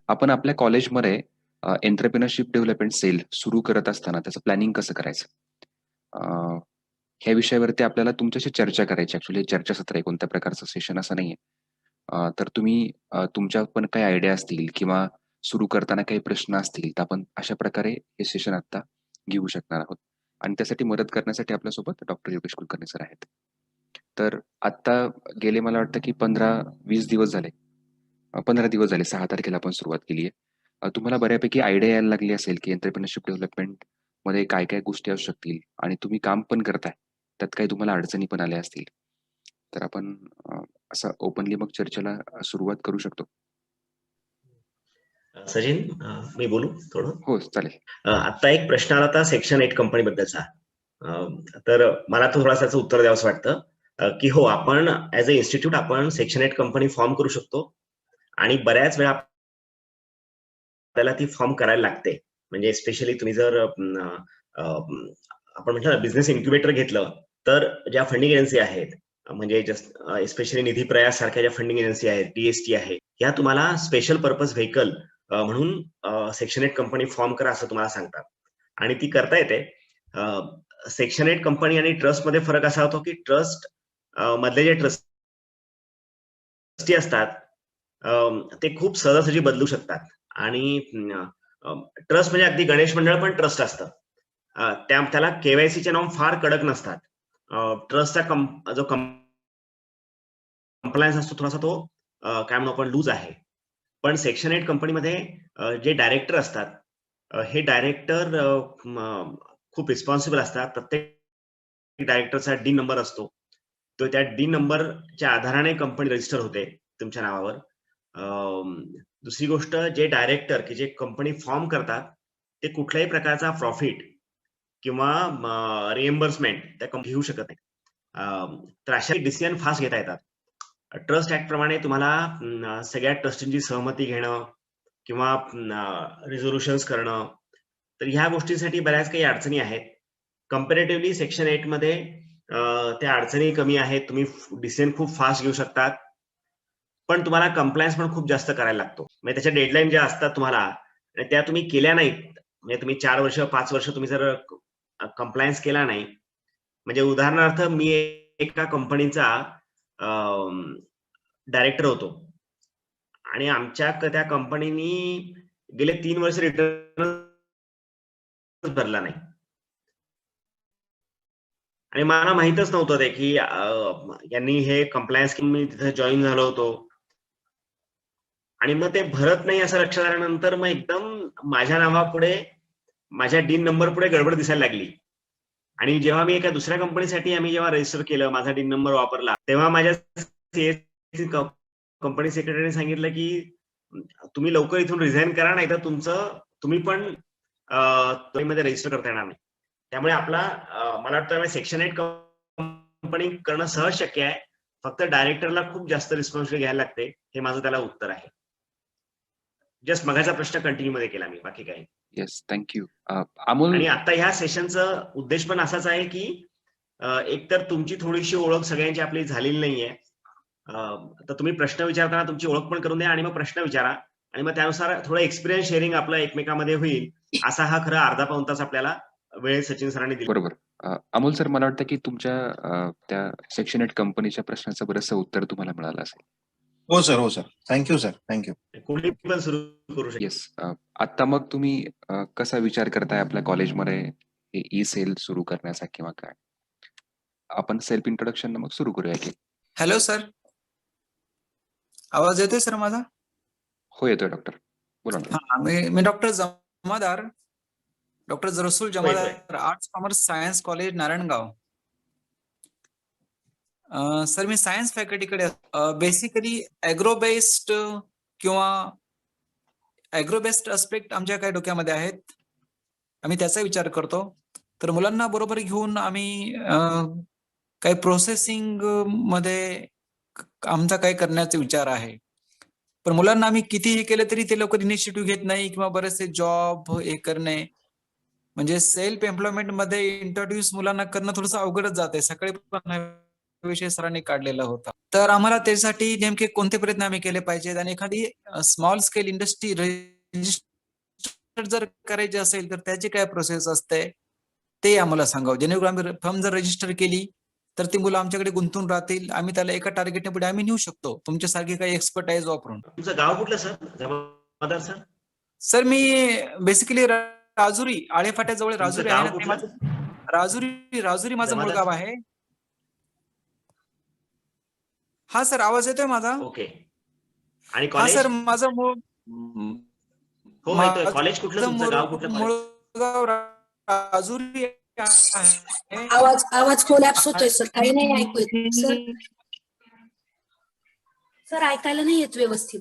आपण आपल्या कॉलेजमध्ये एंटरप्रेन्योरशिप डेव्हलपमेंट सेल सुरू करत असताना त्याचं प्लॅनिंग कसं करायचं? अ, ह्या विषयावरती आपल्याला तुमच्याशी चर्चा करायची. ॲक्चुअली चर्चासत्र आहे, कोणत्या प्रकारचं सेशन असं नाहीये. तर तुम्ही तुमच्या पण काही आयडिया असतील किंवा सुरू करताना काही प्रश्न असतील, तर आपण अशा प्रकारे हे सेशन आता घेऊ शकणार आहोत. आणि त्यासाठी मदत करण्यासाठी आपल्यासोबत डॉक्टर योगेश कुलकर्णी सर आहेत. तर आत्ता गेले मला वाटतं की 15-20 दिवस झाले. 15 दिवस झाले. 6 तारखेला आपण सुरुवात केली आहे. तुम्हाला बऱ्यापैकी आयडिया यायला लागली असेल, की एंटरप्रेन्योरशिप डेव्हलपमेंटमध्ये काय-काय गोष्टी असू शकतील आणि तुम्ही काम पण करताय. त्यात काही तुम्हाला अडचणी पण आल्या असतील. तर आपण असं ओपनली मग चर्चेला सुरुवात करू शकतो. सचिन, मी बोलू थोडं? हो, चालेल. आता एक प्रश्न आला होता सेक्शन 8 कंपनीबद्दलचा. तर मला थोडासा त्याचं उत्तर द्यावंसं वाटतं, की हो, आपण ॲज अ इन्स्टिट्यूट आपण सेक्शन 8 कंपनी फॉर्म करू शकतो आणि बऱ्याच वेळा आपल्याला ती फॉर्म करायला लागते. म्हणजे स्पेशली तुम्ही जर आपण म्हटलं ना बिझनेस इन्क्युबेटर घेतलं, तर ज्या फंडिंग एजन्सी आहेत, म्हणजे जस्ट स्पेशली निधी प्रयास सारख्या ज्या फंडिंग एजन्सी आहेत, DST आहे, ह्या तुम्हाला स्पेशल पर्पज व्हेकल म्हणून सेक्शन 8 कंपनी फॉर्म करा असं तुम्हाला सांगतात आणि ती करता येते. सेक्शन 8 कंपनी आणि ट्रस्टमध्ये फरक असा होतो की ट्रस्ट मधले जे ट्रस्टी असतात ते खूप सहजासहजी बदलू शकतात आणि ट्रस्ट म्हणजे अगदी गणेश मंडळ पण ट्रस्ट असतं. त्याला केवायसीचे नॉर्म फार कडक नसतात. ट्रस्टचा जो कंप्लायन्स असतो थोडासा तो काय म्हणू आपण लूज आहे. पण सेक्शन 8 कंपनीमध्ये जे डायरेक्टर असतात, हे डायरेक्टर खूप रिस्पॉन्सिबल असतात. प्रत्येक डायरेक्टरचा डी नंबर असतो. तो त्या डी नंबरच्या आधाराने कंपनी रजिस्टर होते तुमच्या नावावर. दुसरी गोष्ट, जे डायरेक्टर की जे कंपनी फॉर्म करतात, ते कुठल्याही प्रकारचा प्रॉफिट किंवा रिएम्बर्समेंट त्या कंपनी घेऊ शकत नाही. तर अशा डिसिजन फास्ट घेता येतात. ट्रस्ट ऍक्ट प्रमाणे तुम्हाला सगळ्या ट्रस्टींची सहमती घेणं किंवा रिझोल्युशन्स करणं, तर ह्या गोष्टींसाठी बऱ्याच काही अडचणी आहेत. कम्पॅरेटिव्हली सेक्शन 8 मध्ये त्या अडचणी कमी आहेत. तुम्ही डिसिजन खूप फास्ट घेऊ शकतात, पण तुम्हाला कंप्लायन्स पण खूप जास्त करायला लागतो. म्हणजे त्याच्या डेडलाईन ज्या असतात तुम्हाला, आणि त्या तुम्ही केल्या नाहीत, म्हणजे तुम्ही 4 वर्ष 5 वर्ष तुम्ही जर कंप्लायन्स केला नाही, म्हणजे उदाहरणार्थ मी एका कंपनीचा डायरेक्टर होतो आणि आमच्या त्या कंपनीनी गेले 3 वर्ष रिटर्न भरला नाही आणि मला माहितच नव्हतं ते की यांनी हे कंप्लायन्स की मी तिथे जॉईन झालो होतो आणि मग ते भरत नाही असं लक्षात आल्यानंतर मग एकदम माझ्या नावापुढे, माझ्या डीन नंबर पुढे गडबड दिसायला लागली. आणि जेव्हा मी एका दुसऱ्या कंपनीसाठी आम्ही जेव्हा रजिस्टर केलं, माझा डीन नंबर वापरला, तेव्हा माझ्या कंपनी सेक्रेटरीने सांगितलं की तुम्ही लवकर इथून रिझाईन करा, नाही तर तुम्ही पण मध्ये रजिस्टर करता येणार नाही. त्यामुळे मला वाटतं सेक्शन 8 कंपनी करणं सहज शक्य आहे. फक्त डायरेक्टरला खूप जास्त रिस्पॉन्सिबिलिटी घ्यायला लागते. हे माझं त्याला उत्तर आहे. जस्ट मगाचा प्रश्न कंटिन्यू मध्ये केला मी, बाकी काही. Yes, thank you. अमोल. आणि आता ह्या सेशनचा उद्देश पण असाच आहे की एकतर तुमची थोडीशी ओळख सगळ्यांची आपली झालेली नाहीये, तर तुम्ही प्रश्न विचारताना तुमची ओळख पण करून द्या आणि मग प्रश्न विचारा आणि मग त्यानुसार थोडं एक्सपिरियन्स शेअरिंग आपलं एकमेकांमध्ये होईल. असा हा खरा अर्धा पाऊण तास आपल्याला वेळ सचिन सरांनी दिला. बरोबर. अमोल सर, मला वाटतं की तुमच्या त्या सेक्शन 8 कंपनीच्या प्रश्नाचं बरंचसं उत्तर तुम्हाला मिळालं असेल. हो सर, हो सर. Thank you sir, thank you. कोणी पण सुरू करू शकतो. येस. आता मग तुम्ही कसा विचार करताय आपल्या कॉलेजमध्ये हे ई सेल सुरू करण्याचा किंवा काय? आपण सेल्फ इंट्रोडक्शन मग सुरू करूया की. हॅलो सर, आवाज येतोय सर माझा? हो, येतोय डॉक्टर, बोला ना. हा, मी doctor Jamadar, doctor Rasool Jamadar, arts commerce science college Narayangaon. Sir मी सायन्स फॅकल्टीकडे बेसिकली ऍग्रो बेस्ड किंवा ऍग्रो बेस्ड अस्पेक्ट आमच्या काही डोक्यामध्ये आहेत. आम्ही त्याचा विचार करतो. तर मुलांना बरोबर घेऊन आम्ही काही प्रोसेसिंग मध्ये आमचा काही करण्याचा विचार आहे. पण मुलांना आम्ही कितीही केलं तरी ते लवकर इनिशिएटिव्ह घेत नाही किंवा बरेचसे जॉब हे करणे, म्हणजे सेल्फ एम्प्लॉयमेंट मध्ये इंट्रोड्यूस मुलांना करणं थोडंसं अवघडच जाते. सकाळी पण हा विषय सरांनी काढलेला होता. तर आम्हाला त्यासाठी नेमके कोणते प्रयत्न आम्ही केले पाहिजेत आणि एखादी स्मॉल स्केल इंडस्ट्री रजिस्टर जर करायची असेल तर त्याची काय प्रोसेस असते ते आम्हाला सांगावं, जेणेकरून आम्ही फर्म जर रजिस्टर केली तर ती मुलं आमच्याकडे गुंतून राहतील, आम्ही त्याला एका टार्गेटने पुढे आम्ही नेऊ शकतो तुमच्यासारखी काही एक्सपर्टाइज वापरून. तुमचं गाव कुठलं सर, जमादार सर? सर मी बेसिकली राजुरी, आळेफाट्याजवळ तुमचं राजुरी आहे गाव ना, ते कुठलं? माझं राजुरी माझं मूळ जमादार गाव आहे. हा सर, आवाज येतोय माझा? ओके. आणि हा कॉलेज? सर, माझं मूळ हो येतोय. कॉलेज कुठलं, तुमचं गाव कुठलं कॉलेज? मुळगाव राजुरी आहे. आवाज कोलॅप्स होतोय सर, काही नाही ऐकू येत सर. सर ऐकायला नाही येत व्यवस्थित.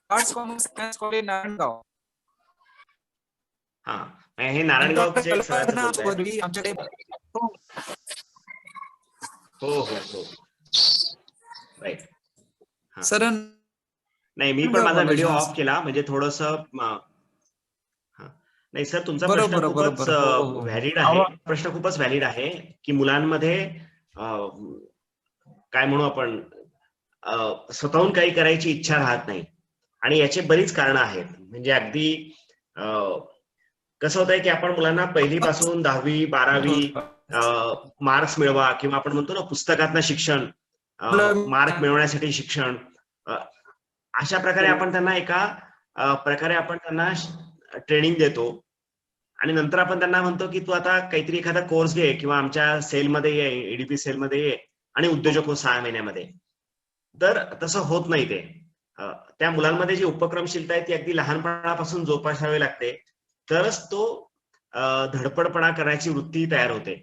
Arts commerce science college Narayangaon. हा, हे नारायणगावचे एक सरांचं बोलताय. आमच्याकडे हो हो हो, राईट. सर नाही, मी पण माझा व्हिडिओ ऑफ केला म्हणजे थोडस. नाही सर, तुमचा प्रश्न खूपच व्हॅलिड आहे. प्रश्न खूपच व्हॅलिड आहे की मुलांमध्ये काय म्हणू आपण, स्वतःहून काही करायची इच्छा राहत नाही आणि याचे बरीच कारणं आहेत. म्हणजे अगदी कसं होतंय की आपण मुलांना पहिलीपासून 10वी 12वी मार्क्स मिळवा किंवा आपण म्हणतो ना पुस्तकातनं शिक्षण, मार्क मिळवण्यासाठी शिक्षण, अशा प्रकारे आपण त्यांना एका प्रकारे आपण त्यांना ट्रेनिंग देतो आणि नंतर आपण त्यांना म्हणतो की तू आता काहीतरी एखादा कोर्स घे किंवा आमच्या सेलमध्ये ये, एडीपी सेलमध्ये ये आणि उद्योजक हो 6 महिन्यामध्ये. तर तसं होत नाही ते. त्या मुलांमध्ये जी उपक्रमशीलता आहे ती अगदी लहानपणापासून जोपासावी लागते, तरच तो धडपडपणा करायची वृत्ती तयार होते.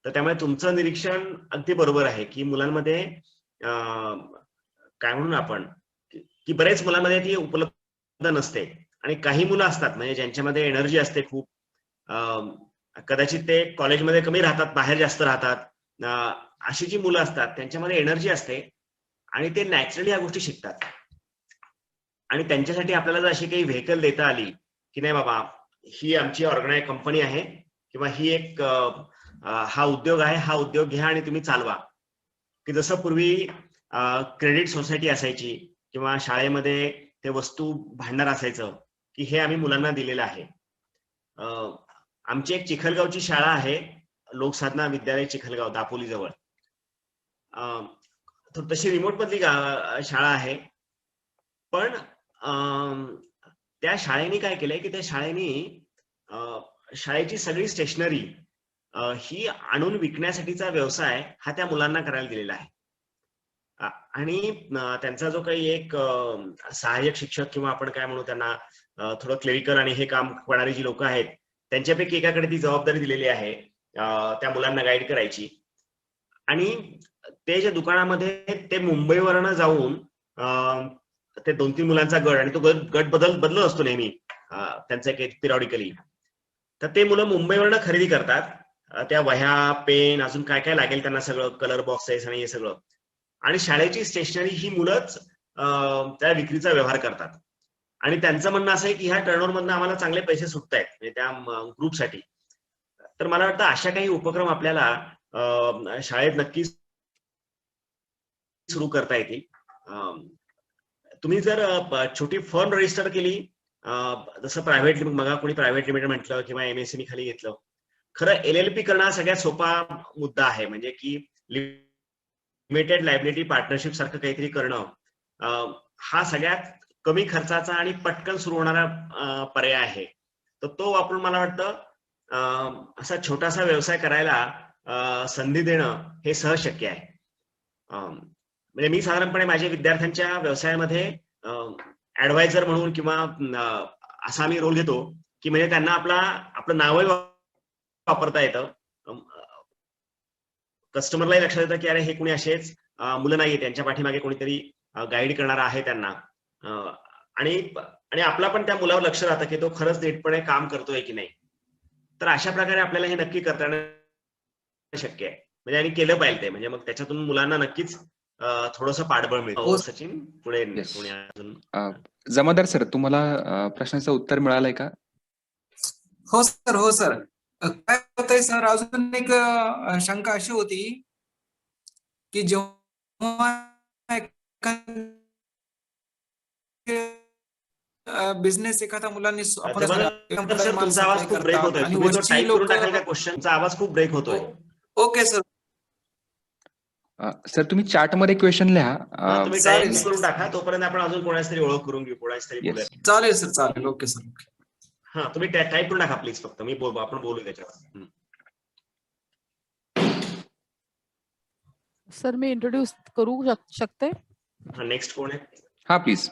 तर त्यामुळे तुमचं निरीक्षण अगदी बरोबर आहे की मुलांमध्ये काय म्हणून आपण की बरेच मुलांमध्ये ती उपलब्ध नसते आणि काही मुलं असतात म्हणजे ज्यांच्यामध्ये एनर्जी असते खूप, कदाचित ते कॉलेजमध्ये कमी राहतात, बाहेर जास्त राहतात, अशी जी मुलं असतात त्यांच्यामध्ये एनर्जी असते आणि ते नॅचरली या गोष्टी शिकतात. आणि त्यांच्यासाठी आपल्याला जर अशी काही व्हेकल देता आली की नाही बाबा ही आमची ऑर्गनाइज कंपनी आहे किंवा ही एक हा उद्योग आहे, हा उद्योग घ्या आणि तुम्ही चालवा, की जसं पूर्वी क्रेडिट सोसायटी असायची किंवा शाळेमध्ये ते वस्तू भांडार असायचं की हे आम्ही मुलांना दिलेलं आहे. आमची एक चिखलगावची शाळा आहे, लोकसाधना विद्यालय चिखलगाव, दापोली जवळ. तशी रिमोट मधली शाळा आहे, पण त्या शाळेने काय केलंय की त्या शाळेने शाळेची सगळी स्टेशनरी ही आणून विकण्यासाठीचा व्यवसाय हा त्या मुलांना करायला दिलेला आहे. आणि त्यांचा जो काही एक सहाय्यक शिक्षक किंवा आपण काय म्हणू त्यांना थोडं क्लेरिकल आणि हे काम करणारी जी लोक आहेत त्यांच्यापैकी एकाकडे ती जबाबदारी दिलेली आहे त्या मुलांना गाईड करायची. आणि ते जे दुकानामध्ये ते मुंबईवरनं जाऊन ते 2-3 मुलांचा गट आणि तो गट बदलत असतो नेहमी त्यांचा एक पिरियॉडिकली. तर ते मुलं मुंबईवरनं खरेदी करतात त्या वह्या, पेन, अजून काय काय लागेल त्यांना सगळं, कलर बॉक्सेस आणि हे सगळं. आणि शाळेची स्टेशनरी ही मुलंच त्या विक्रीचा व्यवहार करतात. आणि त्यांचं म्हणणं असं आहे की ह्या टर्नओव्हर मधनं आम्हाला चांगले पैसे सुटत आहेत म्हणजे त्या ग्रुपसाठी. तर मला वाटतं अशा काही उपक्रम आपल्याला शाळेत नक्कीच सुरू करता येतील. तुम्ही जर छोटी फर्म रजिस्टर केली, जसं प्रायव्हेट, मग कोणी प्रायव्हेट लिमिटेड म्हटलं किंवा एमएसएमई खाली घेतलं, खरं एलएलपी करणं हा सगळ्यात सोपा मुद्दा आहे. म्हणजे की लिमिटेड लायबिलिटी पार्टनरशिप सारखं काहीतरी करणं हा सगळ्यात कमी खर्चाचा आणि पटकन सुरू होणारा पर्याय आहे. तर तो वापरून मला वाटतं असा छोटासा व्यवसाय करायला संधी देणं हे सहज शक्य आहे. म्हणजे मी साधारणपणे माझ्या विद्यार्थ्यांच्या व्यवसायामध्ये ऍडवायझर म्हणून किंवा असा मी रोल घेतो की म्हणजे त्यांना आपलं नावही वापरता येतं, कस्टमरलाही लक्षात येतं की अरे हे कोणी असेच मुलं नाहीये, त्यांच्या पाठीमागे कोणीतरी गाईड करणारा आहे त्यांना. आणि आपला पण त्या मुलावर लक्ष राहतं की तो खरंच नीटपणे काम करतोय की नाही. तर अशा प्रकारे आपल्याला हे नक्की करता येणं शक्य आहे म्हणजे आणि केलं पाहिजे ते. म्हणजे मग त्याच्यातून मुलांना नक्कीच थोडंसं पाठबळ मिळतं. सचिन पुढे अजून. जमादार सर, तुम्हाला प्रश्नाचं उत्तर मिळालंय का? हो सर, हो सर. काय होतंय सर, अजून एक शंका अशी होती की जेव्हा बिझनेस एखाद्या मुलांनी आपण जमादार सर, तुमचा सप्लाय आवाज खूप ब्रेक करतात होतोय. आणि तुम्ही तो वरची टाईप करून लोक टाकाल का क्वेश्चनचा आवाज खूप ब्रेक होतोय. Okay sir. सर तुम्ही चॅटमध्ये क्वेश्चन लिहा. हा, तुम्ही चालेल टाईप सर. करून टाका. तोपर्यंत आपण अजून कोणाची तरी ओळख करून घेऊ, कोणाची तरी येस. बोलूया. चालेल सर, चालेल. Okay sir. हा, तुम्ही टाईप करून टाका प्लीज. फक्त मी आपण बोलू त्याच्यावर. सर मी इंट्रोड्यूस करू शकते? हा, नेक्स्ट कोण आहे? हा प्लीज.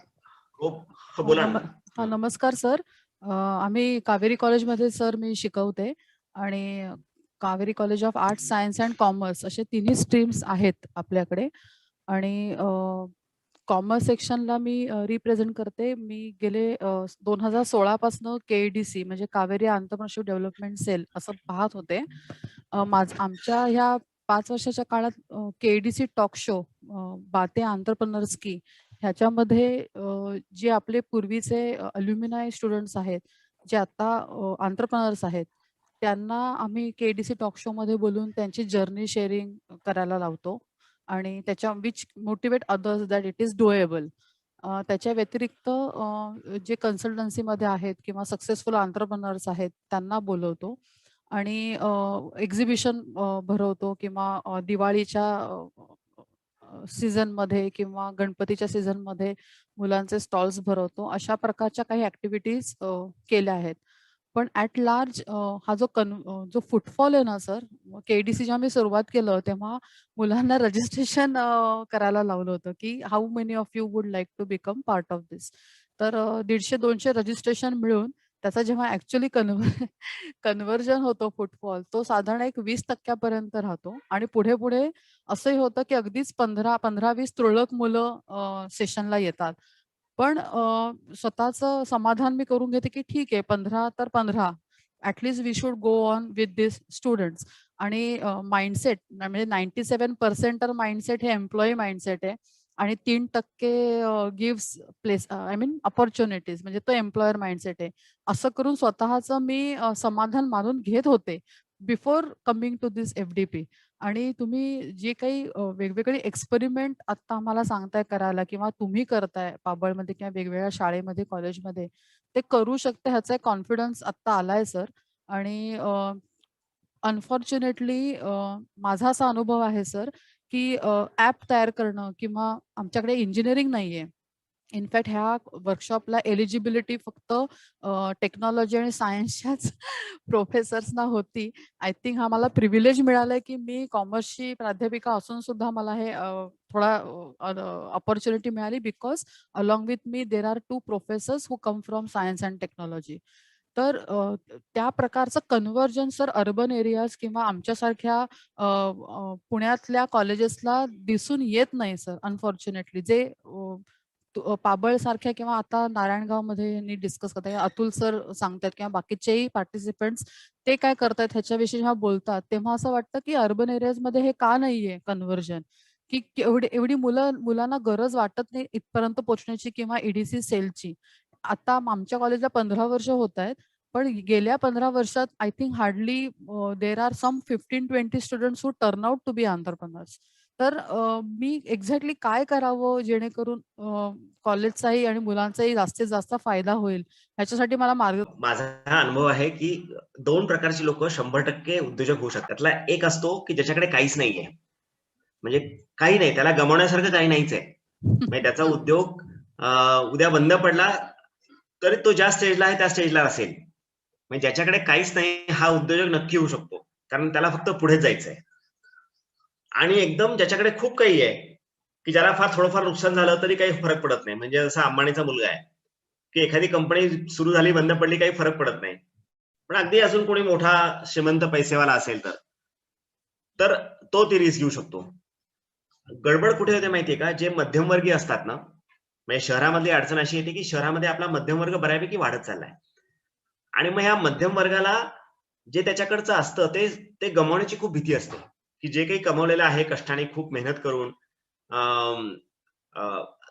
हो, बोला ना. हा, नमस्कार सर. आम्ही कावेरी कॉलेजमध्ये सर मी शिकवते आणि Kaveri college of arts, science and commerce असे तिन्ही स्ट्रीम्स आहेत आपल्याकडे. आणि कॉमर्स सेक्शनला मी रिप्रेझेंट करते. मी गेले 2016 पासून KEDC म्हणजे कावेरी एंटरप्रेन्योरशिप डेव्हलपमेंट सेल असं पाहत होते. आमच्या ह्या 5 वर्षाच्या काळात KEDC टॉक शो, बाते एंटरप्रेन्योर्स की, ह्याच्यामध्ये जे आपले पूर्वीचे अल्युमिनाय स्टुडंट्स आहेत, जे आता एंटरप्रेन्योर्स आहेत, त्यांना आम्ही KEDC टॉक शो मध्ये बोलून त्यांची जर्नी शेअरिंग करायला लावतो आणि त्याच्या which motivate others that it is doable. त्याच्या व्यतिरिक्त जे कन्सल्टन्सीमध्ये आहेत किंवा सक्सेसफुल एंटरप्रेन्योर्स आहेत त्यांना बोलवतो आणि एक्झिबिशन भरवतो किंवा दिवाळीच्या सीझनमध्ये किंवा गणपतीच्या सीझनमध्ये मुलांचे स्टॉल्स भरवतो. अशा प्रकारच्या काही ऍक्टिव्हिटीज केल्या आहेत. पण ॲट लार्ज हा जो फुटफॉल आहे ना सर, KEDC जेव्हा मी सुरुवात केलं तेव्हा मुलांना रजिस्ट्रेशन करायला लावलं होतं की how many of you would like to become part of this. तर 150-200 रजिस्ट्रेशन मिळून त्याचा जेव्हा ऍक्च्युअली कन्व्हर्जन होतो फुटफॉल, तो साधारण एक 20% राहतो आणि पुढे पुढे असंही होतं की अगदीच 15-20 तुरळक मुलं सेशनला येतात. पण स्वतःचं समाधान मी करून घेते की ठीक आहे, 15 तर 15 at least we should go on with this students. आणि माइंडसेट म्हणजे 97% तर माइंडसेट हे एम्प्लॉई माइंडसेट आहे आणि 3% gives place I mean opportunities, म्हणजे तो एम्प्लॉयर माइंडसेट आहे. असं करून स्वतःचं मी समाधान मानून घेत होते before coming to this FDP. आणि तुम्ही जे काही वेगवेगळे एक्सपेरिमेंट आता आम्हाला सांगताय करायला किंवा तुम्ही करताय पाबळमध्ये किंवा वेगवेगळ्या शाळेमध्ये, कॉलेजमध्ये, ते करू शकते ह्याचा एक कॉन्फिडन्स आता आलाय सर. आणि अनफॉर्च्युनेटली माझा असा अनुभव आहे सर की ॲप तयार करणं किंवा आमच्याकडे इंजिनिअरिंग नाहीये. इनफॅक्ट ह्या वर्कशॉपला एलिजिबिलिटी फक्त टेक्नॉलॉजी आणि सायन्सच्याच प्रोफेसर्सना होती. आय थिंक हा मला प्रिव्हिलेज मिळालाय की मी कॉमर्सची प्राध्यापिका असून सुद्धा मला हे थोडा अपॉर्च्युनिटी मिळाली because along with me there are 2 professors who come from science and technology. तर त्या प्रकारचं कन्व्हर्जन सर अर्बन एरियाज किंवा आमच्यासारख्या पुण्यातल्या कॉलेजेसला दिसून येत नाही सर अनफॉर्च्युनेटली. जे पाबळ सारख्या किंवा आता नारायणगावमध्ये डिस्कस करताय, अतुल सर सांगतात किंवा बाकीचेही पार्टिसिपेंट्स ते काय करतायत ह्याच्याविषयी जेव्हा बोलतात तेव्हा असं वाटतं की अर्बन एरियाजमध्ये हे का नाहीये कन्व्हर्जन, की एवढी मुलांना गरज वाटत नाही इथपर्यंत पोहोचण्याची किंवा EDC सेलची. आता आमच्या कॉलेजला 15 वर्ष होत आहेत, पण गेल्या 15 वर्षात I think hardly there are some 15-20 students who turn out to be entrepreneurs. तर मी एक्झॅक्टली काय करावं जेणेकरून कॉलेजचाही आणि मुलांचाही जास्तीत जास्त फायदा होईल, ह्याच्यासाठी मला माझा हा अनुभव आहे की 2 प्रकारची लोक 100% उद्योजक होऊ शकतात. त्यातला एक असतो की ज्याच्याकडे काहीच नाहीये, म्हणजे काही नाही, त्याला गमावण्यासारखं काही नाहीच आहे. म्हणजे त्याचा उद्योग उद्या बंद पडला तरी तो ज्या स्टेजला आहे त्या स्टेजला असेल. म्हणजे ज्याच्याकडे काहीच नाही हा उद्योजक नक्की होऊ शकतो, कारण त्याला फक्त पुढे जायचंय. आणि एकदम ज्याच्याकडे खूप काही आहे की ज्याला फार थोडंफार नुकसान झालं तरी काही फरक पडत नाही, म्हणजे जसा अंबानीचा मुलगा आहे की एखादी कंपनी सुरू झाली बंद पडली काही फरक पडत नाही. पण अगदी अजून कोणी मोठा श्रीमंत पैसेवाला असेल तर तो ती रिस्क घेऊ शकतो. गडबड कुठे होते माहितीये का, जे मध्यमवर्गीय असतात ना, म्हणजे शहरामधली अडचण अशी येते की शहरामध्ये आपला मध्यमवर्ग बऱ्यापैकी वाढत चाललाय आणि मग ह्या मध्यम वर्गाला जे त्याच्याकडचं असतं ते गमावण्याची खूप भीती असते, की जे काही कमवलेलं आहे कष्टाने खूप मेहनत करून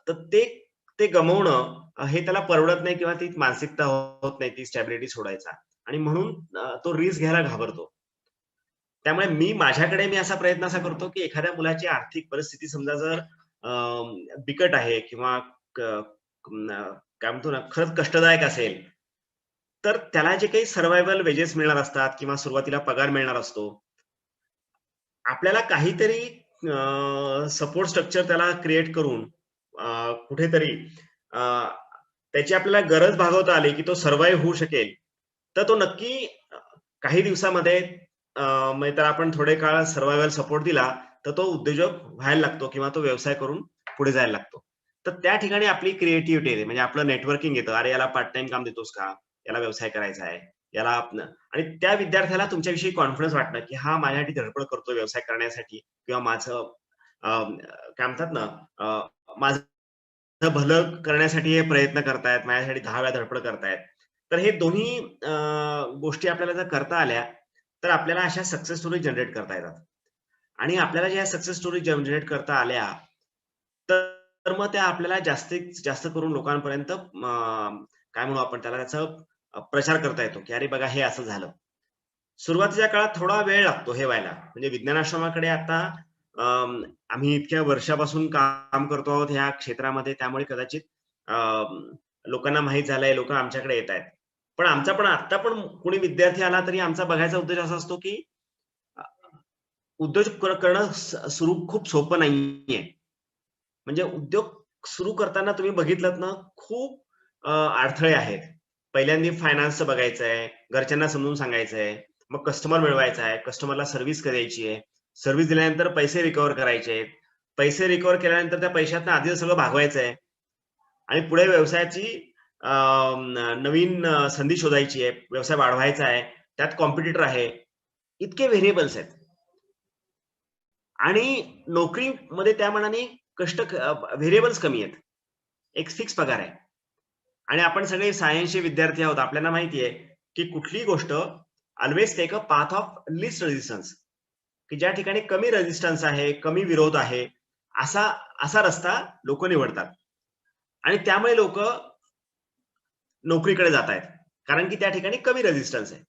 तर ते गमावणं हे त्याला परवडत नाही किंवा ती मानसिकता होत नाही, ती स्टॅबिलिटी सोडायचा, आणि म्हणून तो रिस्क घ्यायला घाबरतो. त्यामुळे मी असा प्रयत्न करतो की एखाद्या मुलाची आर्थिक परिस्थिती समजा जर बिकट आहे किंवा काय म्हणतो ना खरंच कष्टदायक असेल, तर त्याला जे काही सर्व्हायव्हल वेजेस मिळणार असतात किंवा सुरुवातीला पगार मिळणार असतो, आपल्याला काहीतरी सपोर्ट स्ट्रक्चर त्याला क्रिएट करून कुठेतरी त्याची आपल्याला गरज भागवता आली की तो सर्व्हाइव्ह होऊ शकेल, तर तो नक्की काही दिवसामध्ये म्हणजे तर आपण थोडे काळ सर्व्हायव्हल सपोर्ट दिला तर तो उद्योजक व्हायला लागतो किंवा तो व्यवसाय करून पुढे जायला लागतो. तर त्या ठिकाणी आपली क्रिएटिव्हिटी येते, म्हणजे आपलं नेटवर्किंग येतं. अरे याला पार्ट टाइम काम देतोस का, याला व्यवसाय करायचा आहे, याला आणि त्या विद्यार्थ्याला तुमच्याविषयी कॉन्फिडन्स वाटणं की हा माझ्यासाठी धडपड करतो व्यवसाय करण्यासाठी किंवा माझं काय म्हणतात ना माझं भलं करण्यासाठी हे प्रयत्न करतायत, माझ्यासाठी 10 वेळा धडपड करतायत. तर हे दोन्ही गोष्टी आपल्याला जर करता आल्या तर आपल्याला अशा सक्सेस स्टोरी जनरेट करता येतात. आणि आपल्याला ज्या सक्सेस स्टोरी जनरेट करता आल्या तर मग त्या आपल्याला जास्तीत जास्त करून लोकांपर्यंत काय म्हणू आपण त्याला, त्याचा प्रचार करता येतो की अरे बघा हे असं झालं. सुरुवातीच्या काळात थोडा वेळ लागतो हे व्हायला. म्हणजे विज्ञानाश्रमाकडे आता आम्ही इतक्या वर्षापासून काम करतो आहोत ह्या क्षेत्रामध्ये, त्यामुळे कदाचित लोकांना माहित झालंय, लोक आमच्याकडे येत आहेत. पण आमचा पण आता पण कोणी विद्यार्थी आला तरी आमचा बघायचा उद्देश असा असतो की उद्योग करणं सुरू खूप सोपं नाहीये. म्हणजे उद्योग सुरू करताना तुम्ही बघितलं ना खूप अडथळे आहेत. पहिल्यांदा फायनान्सचं बघायचंय, घरच्यांना समजून सांगायचंय, मग कस्टमर मिळवायचा आहे, कस्टमरला सर्व्हिस करायची आहे, सर्व्हिस दिल्यानंतर पैसे रिकव्हर करायचे आहेत, पैसे रिकव्हर केल्यानंतर त्या पैशातनं आधी सगळं भागवायचं आहे आणि पुढे व्यवसायाची नवीन संधी शोधायची आहे, व्यवसाय वाढवायचा आहे, त्यात कॉम्पिटिटर आहे, इतके व्हेरिएबल्स आहेत. आणि नोकरीमध्ये त्या मानाने व्हेरिएबल्स कमी आहेत, एक फिक्स पगार आहे. आणि आपण सगळे सायन्सचे विद्यार्थी आहोत, आपल्याला माहिती आहे की कुठलीही गोष्ट always take a path of least resistance, की ज्या ठिकाणी कमी रेझिस्टन्स आहे, कमी विरोध आहे, असा रस्ता लोक निवडतात. आणि त्यामुळे लोक नोकरीकडे जात आहेत, कारण की त्या ठिकाणी कमी रेझिस्टन्स आहे.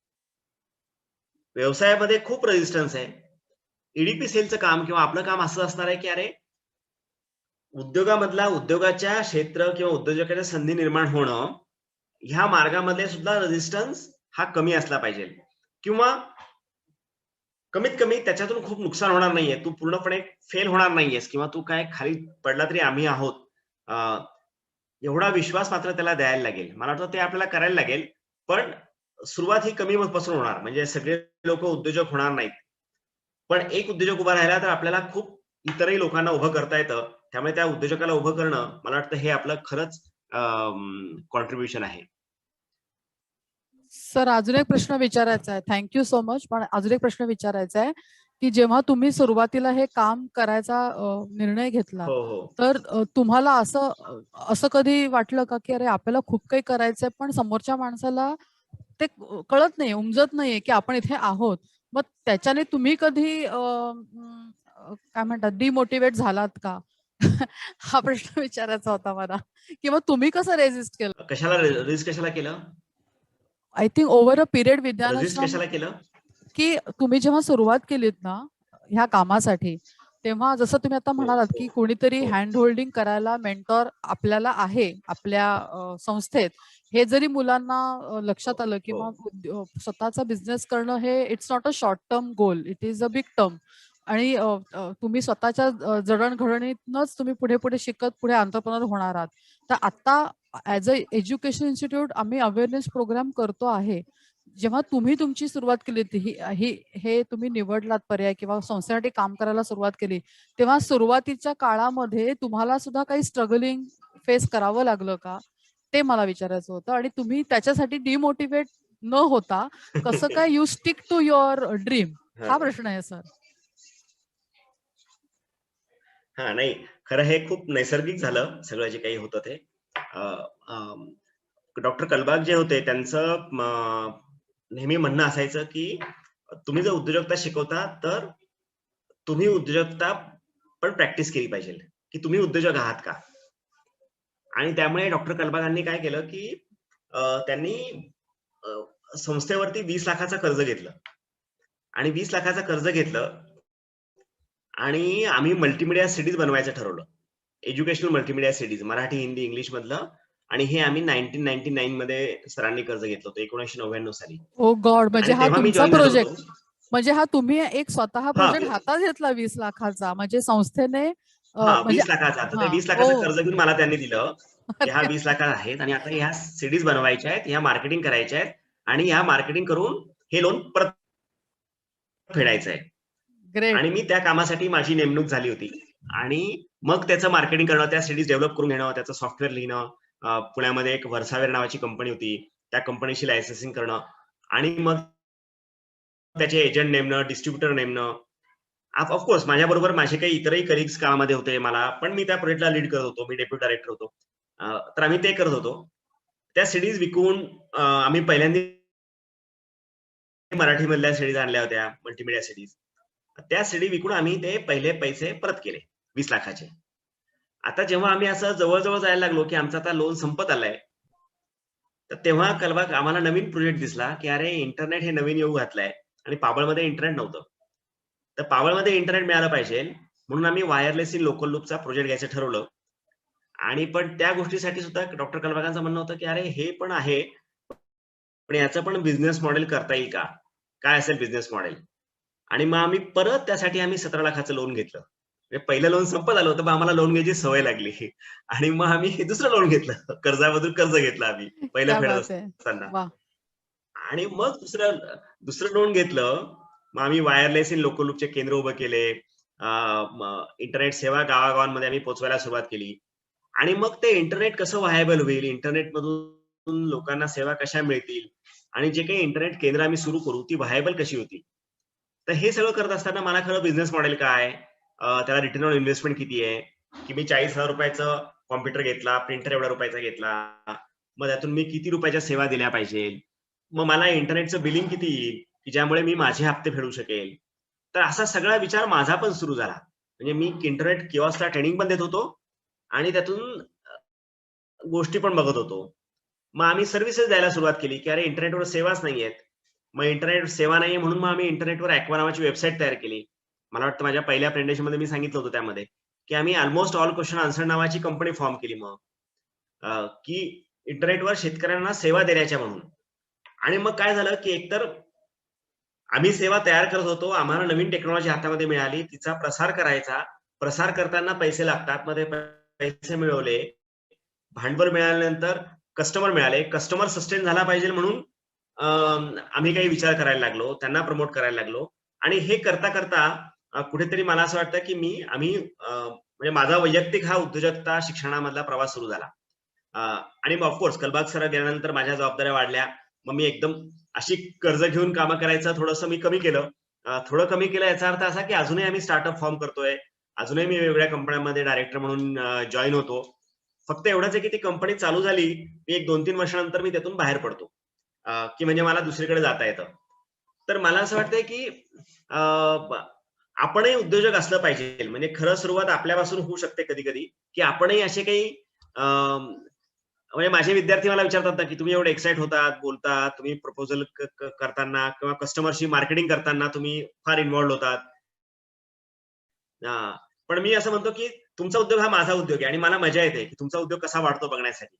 व्यवसायामध्ये खूप रेझिस्टन्स आहे. ईडीपी सेलचं काम किंवा आपलं काम असं असणार आहे की अरे उद्योगाच्या क्षेत्र किंवा उद्योजकाच्या संधी निर्माण होणं ह्या मार्गामध्ये सुद्धा रेझिस्टन्स हा कमी असला पाहिजे, किंवा कमीत कमी त्याच्यातून खूप नुकसान होणार नाहीये, तू पूर्णपणे फेल होणार नाहीयेस किंवा तू काय खाली पडला तरी आम्ही आहोत, एवढा विश्वास मात्र त्याला द्यायला लागेल. मला वाटतं ते आपल्याला करायला लागेल. पण सुरुवात ही कमी पासून होणार, म्हणजे सगळे लोक उद्योजक होणार नाहीत. पण एक उद्योजक उभा राहिला तर आपल्याला खूप इतरही लोकांना उभं करता येतं. त्यामुळे त्या उद्योजकाला उभं करणं मला वाटतं हे आपलं खरंच कॉन्ट्रीब्युशन आहे. सर अजून एक प्रश्न विचारायचा आहे. Thank you so much. पण अजून एक प्रश्न विचारायचा आहे की जेव्हा तुम्ही सुरुवातीला हे काम करायचा निर्णय घेतला, हो हो तर तुम्हाला असं कधी वाटलं का की अरे आपल्याला खूप काही करायचंय पण समोरच्या माणसाला ते कळत नाही, उमजत नाहीये की आपण इथे आहोत, मग त्याच्याने तुम्ही कधी काय म्हणतात डिमोटिवेट झालात का? हा प्रश्न विचारायचा होता मला. किंवा तुम्ही कसं रेजिस्ट केलं? कशाला रिस्क कशाला केलं? I think over a period resist Vigyanashram कशाला केलं? की तुम्ही जेव्हा सुरुवात केलीत ना ह्या कामासाठी, तेव्हा जसं तुम्ही आता म्हणालात की कोणीतरी हँड होल्डिंग करायला मेंटॉर आपल्याला आहे आपल्या संस्थेत, हे जरी मुलांना लक्षात आलं किंवा स्वतःचा बिझनेस करणं हे it's not a short term goal, it is a big term. आणि तुम्ही स्वतःच्या जडणघडणीतनंच तुम्ही पुढे पुढे शिकत पुढे एंटरप्रेन्योर होणार आहात. तर आता ऍज अ एज्युकेशन इन्स्टिट्यूट आम्ही अवेअरनेस प्रोग्राम करतो आहे. जेव्हा तुम्ही तुमची सुरुवात केली हे तुम्ही निवडलात पर्याय किंवा संस्थेसाठी काम करायला सुरुवात केली, तेव्हा सुरुवातीच्या काळामध्ये तुम्हाला सुद्धा काही स्ट्रगलिंग फेस करावं लागलं का? ते मला विचारायचं होतं. आणि तुम्ही त्याच्यासाठी डिमोटिवेट न होता कसं काय you stick to your dream, हा प्रश्न आहे सर. हा नाही, खरं हे खूप नैसर्गिक झालं सगळं जे काही होतं ते. डॉक्टर कलबाग जे होते त्यांचं नेहमी म्हणणं असायचं की तुम्ही जर उद्योजकता शिकवता तर तुम्ही उद्योजकता पण प्रॅक्टिस केली पाहिजे, की तुम्ही उद्योजक आहात का. आणि त्यामुळे डॉक्टर कलबागांनी काय केलं की त्यांनी संस्थेवरती 20 लाखाचं कर्ज घेतलं आणि 20 लाखाचं कर्ज घेतलं आणि आम्ही मल्टीमीडिया सिडीज बनवायचं ठरवलं. Educational multimedia CDs Marathi, Hindi, English मधलं. आणि हे आम्ही 1999 मध्ये सरांनी कर्ज घेतलं होतं 1999 साली. ओ गॉड, म्हणजे आणि हा तेव्हा मी तुमचा जॉईन झालो प्रोजेक्ट, होतो. म्हणजे हा तुम्ही एक स्वतः हा प्रोजेक्ट हातात घेतला 20 लाखाचा, म्हणजे संस्थेने हा म्हणजे 20 लाखाचा. तर ते हा 20 लाखाचं ओ कर्ज घेऊन मला त्यांनी दिलं की हा अरे 20 लाखाचा आहेत आणि आता ह्या सिडीज बनवायच्या आहेत, ह्या मार्केटिंग करायच्या आहेत आणि ह्या मार्केटिंग करून हे लोन परत फेडायचं आहे. ग्रेट. आणि मी त्या कामासाठी माझी नेमणूक झाली होती. आणि मग त्याचं मार्केटिंग करणं, त्या सिडीज डेव्हलप करून घेणं, त्याचं सॉफ्टवेअर लिहिणं. पुण्यामध्ये एक वर्सावेर नावाची कंपनी होती, त्या कंपनीशी लायसन्सिंग करणं आणि मग त्याचे एजंट नेमणं, डिस्ट्रीब्युटर नेमणं. ऑफकोर्स माझ्याबरोबर माझे काही इतरही कलिग्स कामामध्ये होते मला, पण मी त्या प्रोजेक्टला लीड करत होतो. मी डेप्युटी डायरेक्टर होतो. तर आम्ही ते करत होतो. त्या सिडीज विकून आम्ही पहिल्यांदा मराठीमधल्या सिडीज आणल्या होत्या, मल्टीमीडिया सिडीज. त्या सिडी विकून आम्ही ते पहिले पैसे परत केले 20 लाखाचे. आता जेव्हा आम्ही असं जवळ जायला लागलो की आमचा आता लोन संपत आलाय, तर तेव्हा कलबाग आम्हाला नवीन प्रोजेक्ट दिसला की अरे इंटरनेट हे नवीन येऊ घातलंय आणि पाबळमध्ये इंटरनेट नव्हतं. तर पाबळमध्ये इंटरनेट मिळालं पाहिजे म्हणून आम्ही वायरलेस इन लोकल लूपचा प्रोजेक्ट घ्यायचं ठरवलं. आणि पण त्या गोष्टीसाठी सुद्धा डॉक्टर कलबागांचं म्हणणं होतं की अरे हे पण आहे, पण याचं पण बिझनेस मॉडेल करता येईल का? काय असेल बिझनेस मॉडेल? आणि मग आम्ही परत त्यासाठी आम्ही 17 लाखाचं लोन घेतलं. म्हणजे पहिलं लोन संपत आलं होतं, मग आम्हाला लोन घ्यायची सवय लागली. आणि मग आम्ही हे दुसरं लोन घेतलं. कर्जामधून कर्ज घेतलं आम्ही पहिलं क्या फेडत बात है. असताना. वाह. आणि मग दुसरं लोन घेतलं. मग आम्ही वायरलेस इन लोकल लूपचे केंद्र उभे केले. इंटरनेट सेवा गावागावांमध्ये आम्ही पोहोचवायला सुरुवात केली. आणि मग ते इंटरनेट कसं व्हायबल होईल, इंटरनेटमधून लोकांना सेवा कशा मिळतील आणि जे काही इंटरनेट केंद्र आम्ही सुरू करू ती व्हायबल कशी होती. तर हे सगळं करत असताना मला खरं बिझनेस मॉडेल काय, त्याला रिटर्न ऑन इन्व्हेस्टमेंट किती आहे, की मी 40,000 रुपयाचं कॉम्प्युटर घेतला, प्रिंटर एवढ्या रुपयाचा घेतला, मग त्यातून मी किती रुपयाच्या सेवा दिल्या पाहिजे, मग मला इंटरनेटचं बिलिंग किती येईल की ज्यामुळे मी माझे हप्ते फेडू शकेल. तर असा सगळा विचार माझा पण सुरू झाला. म्हणजे मी इंटरनेट किऑस्कला ट्रेनिंग पण देत होतो आणि त्यातून गोष्टी पण बघत होतो. मग आम्ही सर्व्हिसेस द्यायला सुरुवात केली की अरे इंटरनेटवर सेवाच नाहीयेत. मग इंटरनेट सेवा नाहीये म्हणून मग आम्ही इंटरनेटवर ॲक्वा नावाची वेबसाईट तयार केली. मला वाटतं माझ्या पहिल्या प्रेझेंटेशनमध्ये मी सांगितलं होतं त्यामध्ये की आम्ही ऑलमोस्ट ऑल क्वेश्चन आन्सर नावाची कंपनी फॉर्म केली मग, की इंटरनेटवर शेतकऱ्यांना सेवा देण्याच्या म्हणून. आणि मग काय झालं की एकतर आम्ही सेवा तयार करत होतो, आम्हाला नवीन टेक्नॉलॉजी हातामध्ये मिळाली, तिचा प्रसार करायचा. प्रसार करताना पैसे लागतात, मग ते पैसे मिळवले. भांडवल मिळाल्यानंतर कस्टमर मिळाले. कस्टमर सस्टेन झाला पाहिजे म्हणून आम्ही काही विचार करायला लागलो, त्यांना प्रमोट करायला लागलो. आणि हे करता करता कुठेतरी मला असं वाटतं की आम्ही म्हणजे माझा वैयक्तिक हा उद्योजकता शिक्षणामधला प्रवास सुरू झाला. आणि मग ऑफकोर्स कलबाग सर गेल्यानंतर माझ्या जबाबदाऱ्या वाढल्या. मग मी एकदम अशी कर्ज घेऊन कामं करायचं थोडंसं मी कमी केलं. थोडं कमी केलं याचा अर्थ असा की अजूनही आम्ही स्टार्टअप फॉर्म करतोय. अजूनही मी वेगवेगळ्या कंपन्यांमध्ये डायरेक्टर म्हणून जॉईन होतो. फक्त एवढंच आहे की ती कंपनी चालू झाली, मी एक 2-3 वर्षानंतर मी त्यातून बाहेर पडतो. की म्हणजे मला दुसरीकडे जाता येतं. तर मला असं वाटतंय की आपणही उद्योजक असलं पाहिजे. म्हणजे खरं सुरुवात आपल्यापासून होऊ शकते कधी-कधी, की आपणही असे काही म्हणजे माझे विद्यार्थी मला विचारतात ना, की तुम्ही एवढे एक्साइट होतात, बोलतात, तुम्ही प्रपोजल करताना किंवा कस्टमरशी मार्केटिंग करताना तुम्ही फार इन्व्हॉल्व्ड होतात. हां. पण मी असं म्हणतो, की तुमचा उद्योग हा माझा उद्योग आहे आणि मला मजा येते, की तुमचा उद्योग कसा वाढतो बघण्यासाठी.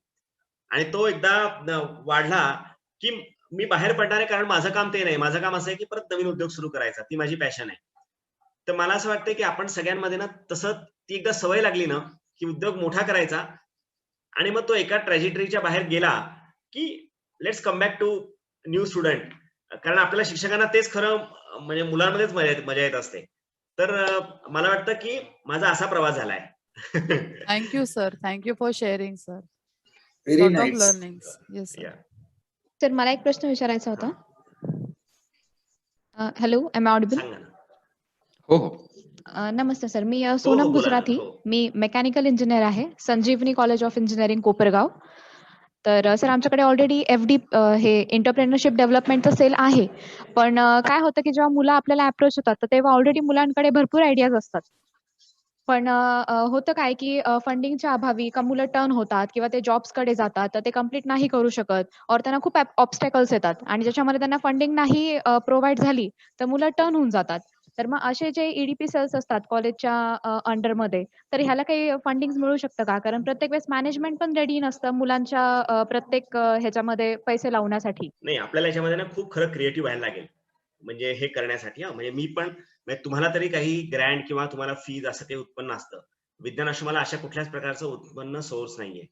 आणि तो एकदा वाढला, की मी बाहेर पडणार आहे कारण माझं काम ते नाही. माझं काम असं आहे, की परत नवीन उद्योग सुरू करायचा. ती माझी पॅशन आहे. तर मला असं वाटतं, की आपण सगळ्यांमध्ये ना तसं ती एकदा सवय लागली ना, की उद्योग मोठा करायचा आणि मग तो एका ट्रॅजेक्टरीच्या बाहेर गेला, की let's come back to new student. कारण आपल्याला शिक्षकांना तेच खरं म्हणजे मुलांमध्येच मजा येत असते. तर मला वाटतं, की माझा असा प्रवास झालाय. Thank sir. Thank for sharing sir. Very lot of nice. Learnings. Yes sir. Yeah. तर मला एक प्रश्न विचारायचा होता. Hello, am I audible? सांगा ना. हो, हो. नमस्ते सर. मी हो, सोनम बोला ना. गुजराती. हो. मी मेकॅनिकल इंजिनियर आहे, संजीवनी कॉलेज ऑफ इंजिनिअरिंग कोपरगाव. तर सर आमच्याकडे ऑलरेडी FD हे एंटरप्रेन्योरशिप डेव्हलपमेंटचं सेल आहे. पण काय होतं की जेव्हा मुलं आपल्याला अप्रोच होतात, तर तेव्हा ऑलरेडी मुलांकडे भरपूर आयडियाज असतात. पण होतं काय की फंडिंगच्या अभावी का मुलं टर्न होतात किंवा ते जॉब्सकडे जातात, तर ते कंप्लीट नाही करू शकत और त्यांना खूप ऑब्स्टॅकल्स येतात आणि ज्याच्यामध्ये त्यांना फंडिंग नाही प्रोव्हाईड झाली, तर मुलं टर्न होऊन जातात. तर मग असे जे ईडीपी सेल्स असतात कॉलेजच्या अंडरमध्ये, तर ह्याला काही फंडिंग मिळू शकतं का? कारण प्रत्येक वेळेस मॅनेजमेंट पण रेडी नसतं मुलांच्या प्रत्येक ह्याच्यामध्ये पैसे लावण्यासाठी. नाही, आपल्याला याच्यामध्ये ना खूप खरं क्रिएटिव्ह व्हायला लागेल म्हणजे हे करण्यासाठी. म्हणजे मी पण म्हणजे तुम्हाला तरी काही ग्रँड किंवा तुम्हाला फीज असं ते उत्पन्न असतं. विज्ञान आश्रमाला अशा कुठल्याच प्रकारचं उत्पन्न सोर्स नाहीये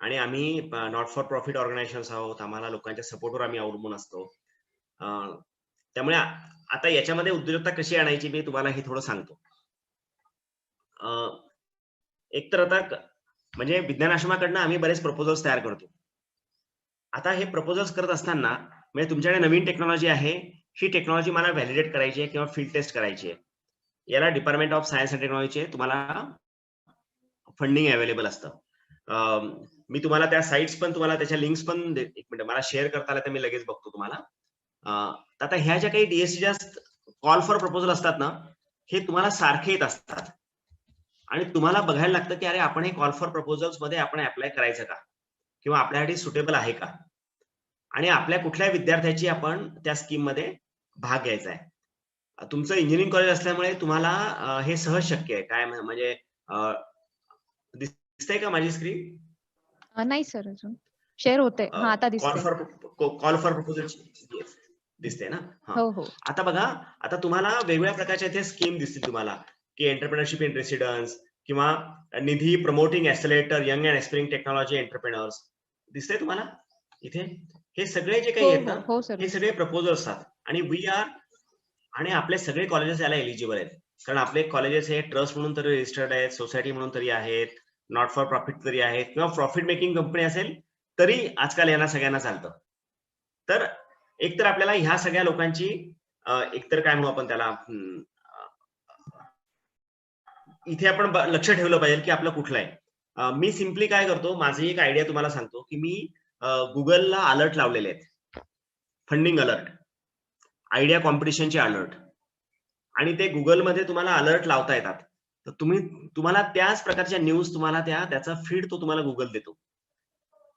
आणि आम्ही नॉट फॉर प्रॉफिट ऑर्गनायझेशन आहोत. आम्हाला लोकांच्या सपोर्टवर आम्ही अवलंबून असतो. त्यामुळे आता याच्यामध्ये उद्योजकता कशी आणायची मी तुम्हाला हे थोडं सांगतो. एक तर आता म्हणजे विज्ञान आश्रमाकडनं आम्ही बरेच प्रपोजल्स तयार करतो. आता हे प्रपोजल्स करत असताना म्हणजे तुमच्याकडे नवीन टेक्नॉलॉजी आहे, ही टेक्नॉलॉजी मला व्हॅलिडेट करायची आहे किंवा फील्ड टेस्ट करायची आहे. याला डिपार्टमेंट ऑफ सायन्स अँड टेक्नॉलॉजीचे तुम्हाला फंडिंग अवेलेबल असतं. मी तुम्हाला त्या साइट्स पण तुम्हाला त्याच्या लिंक्स पण एक मिनिट मला शेअर करता आल्या तर मी लगेच बघतो तुम्हाला. आता ह्या ज्या काही डीएससीच्या कॉल फॉर प्रपोजल असतात ना, हे तुम्हाला सारखे येत असतात आणि तुम्हाला बघायला लागतं की अरे आपण हे कॉल फॉर प्रपोजल्स मध्ये आपण अप्लाय करायचं का किंवा आपल्यासाठी सुटेबल आहे का आणि आपल्या कुठल्या विद्यार्थ्याची आपण त्या स्कीम मध्ये भाग घ्यायचा आहे. तुमचं इंजिनिअरिंग कॉलेज असल्यामुळे तुम्हाला हे सहज शक्य आहे. काय म्हणजे दिसतंय का माझी स्क्रीन? नाही सर अजून. शेअर होते. हां, आता दिसतंय. कॉल फॉर प्रपोजल दिसते ना? हां. हो, हो. आता बघा, आता तुम्हाला वेगवेगळ्या प्रकारच्या इथे स्कीम दिसतील तुम्हाला की एंटरप्रेन्योरशिप इन रेसिडेन्स किंवा NIDHI promoting accelerator young and aspiring technology entrepreneurs दिसतंय तुम्हाला इथे? हे सगळे जे काही हो, आहेत ना, हो. हो सर. हे सगळे प्रपोजल असतात आणि आणि आपले सगळे कॉलेजेस याला एलिजिबल आहेत. कारण आपले कॉलेजेस हे ट्रस्ट म्हणून तरी रजिस्टर्ड आहेत, सोसायटी म्हणून तरी आहेत, नॉट फॉर प्रॉफिट तरी आहेत किंवा प्रॉफिट मेकिंग कंपनी असेल तरी आजकाल यांना सगळ्यांना चालतं. तर एकतर आपल्याला ह्या सगळ्या लोकांची एकतर काय म्हणू आपण त्याला इथे आपण लक्ष ठेवलं पाहिजे की आपलं कुठलं आहे. मी सिम्पली काय करतो, माझी एक आयडिया तुम्हाला सांगतो की मी गुगलला अलर्ट लावलेले आहेत, फंडिंग अलर्ट, आयडिया कॉम्पिटिशनचे अलर्ट आणि ते गुगलमध्ये तुम्हाला अलर्ट लावता येतात. तर तुम्हाला त्याच प्रकारच्या न्यूज तुम्हाला त्याचा फीड तो तुम्हाला गुगल देतो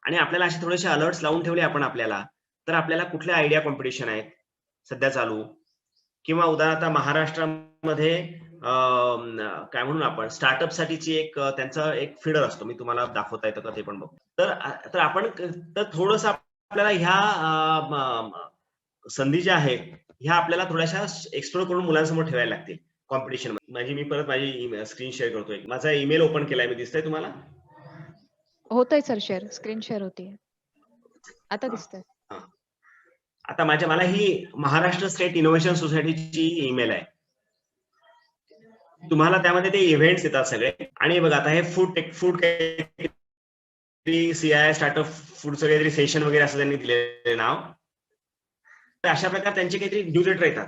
आणि आपल्याला असे थोडेसे अलर्ट्स लावून ठेवले आपण आपल्याला, तर आपल्याला कुठल्या आयडिया कॉम्पिटिशन आहेत सध्या चालू किंवा उदाहरणार्थ महाराष्ट्रामध्ये काय म्हणून आपण स्टार्टअप साठीची एक त्यांचा एक फीडर असतो, मी तुम्हाला दाखवता येतं का ते पण बघतो. तर आपण थोडंसं आपल्याला ह्या संधी ज्या आहेत ह्या आपल्याला थोड्याशा एक्सप्लोर करून मुलांसमोर ठेवायला लागतील कॉम्पिटिशन मध्ये. मी परत माझी स्क्रीन शेअर करतोय, माझा ईमेल ओपन केलाय मी, दिसतंय तुम्हाला? होतंय सर शेअर. स्क्रीन शेअर होतीये. आता दिसतंय. आता मला ही महाराष्ट्र स्टेट इनोव्हेशन सोसायटीची ईमेल आहे. तुम्हाला त्यामध्ये ते इव्हेंट्स येतात सगळे आणि बघा आता हे फूड सीआय स्टार्टअप फूडचं काहीतरी सेशन वगैरे असं त्यांनी दिलेलं नाव. तर अशा प्रकारे त्यांचे काहीतरी न्यूजलेटर येतात.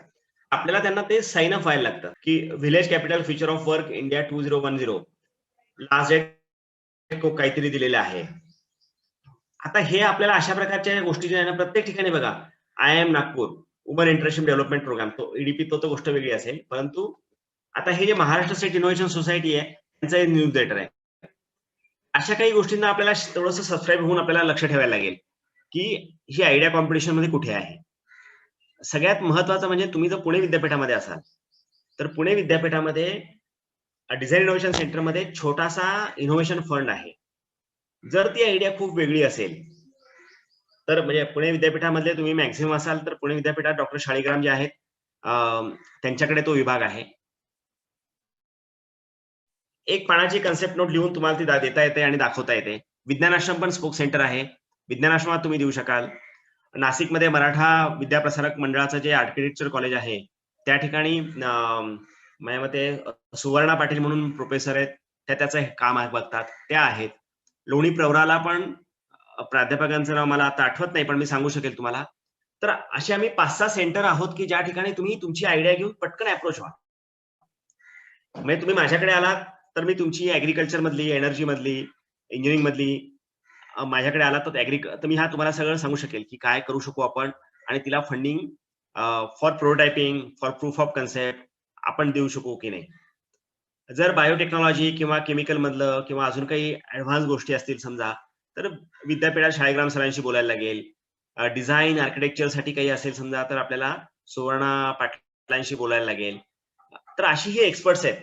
आपल्याला त्यांना ते साइन अप व्हायला लागतं की village capital future of work India 2010 last date काहीतरी दिलेलं आहे. आता हे आपल्याला अशा प्रकारच्या गोष्टी ज्या आहे प्रत्येक ठिकाणी बघा, I am Nagpur woman internship development program, तो ईडीपी तो गोष्ट वेगळी असेल, परंतु आता हे जे महाराष्ट्र स्टेट इनोव्हेशन सोसायटी आहे त्यांचं न्यूज लेटर आहे. अशा काही गोष्टींना आपल्याला थोडंसं सबस्क्राईब होऊन आपल्याला लक्ष ठेवायला लागेल की ही आयडिया कॉम्पिटिशन मध्ये कुठे आहे. सगळ्यात महत्वाचं म्हणजे तुम्ही जर पुणे विद्यापीठामध्ये असाल तर पुणे विद्यापीठामध्ये डिझाईन इनोव्हेशन सेंटरमध्ये छोटासा इनोव्हेशन फंड आहे. जर ती आयडिया खूप वेगळी असेल तर म्हणजे पुणे विद्यापीठामधले तुम्ही मॅक्झिमम असाल तर पुणे विद्यापीठात डॉक्टर शाळीग्राम जे आहेत त्यांच्याकडे तो विभाग आहे. एक पानाची कन्सेप्ट नोट लिहून तुम्हाला ती देता येते आणि दाखवता येते. विज्ञान आश्रम पण स्पोक सेंटर आहे, विज्ञान आश्रमात तुम्ही देऊ शकाल. नाशिकमध्ये मराठा विद्याप्रसारक मंडळाचं जे आर्किटेक्चर कॉलेज आहे त्या ठिकाणी माझ्या मते सुवर्णा पाटील म्हणून प्रोफेसर आहेत, त्याचं काम बघतात, त्या आहेत. लोणी प्रवराला पण प्राध्यापकांचं नाव मला आता आठवत नाही पण मी सांगू शकेल तुम्हाला. तर असे आम्ही 5-6 सेंटर आहोत की ज्या ठिकाणी तुम्ही तुमची आयडिया घेऊन पटकन अप्रोच व्हा. म्हणजे तुम्ही माझ्याकडे आलात तर मी तुमची ऍग्रिकल्चर मधली, एनर्जी मधली, इंजिनिअरिंग मधली माझ्याकडे आला तर मी तुम्हाला सगळं सांगू शकेल की काय करू शकू आपण आणि तिला funding for prototyping, for proof of concept आपण देऊ शकू की नाही. जर बायोटेक्नॉलॉजी किंवा केमिकल मधलं किंवा अजून काही ऍडव्हान्स गोष्टी असतील समजा, तर विद्यापीठात शाळीग्राम सरांशी बोलायला लागेल. डिझाईन आर्किटेक्चर साठी काही असेल समजा, तर आपल्याला सुवर्णा पाटलांशी बोलायला लागेल. तर अशी ही एक्सपर्ट्स आहेत.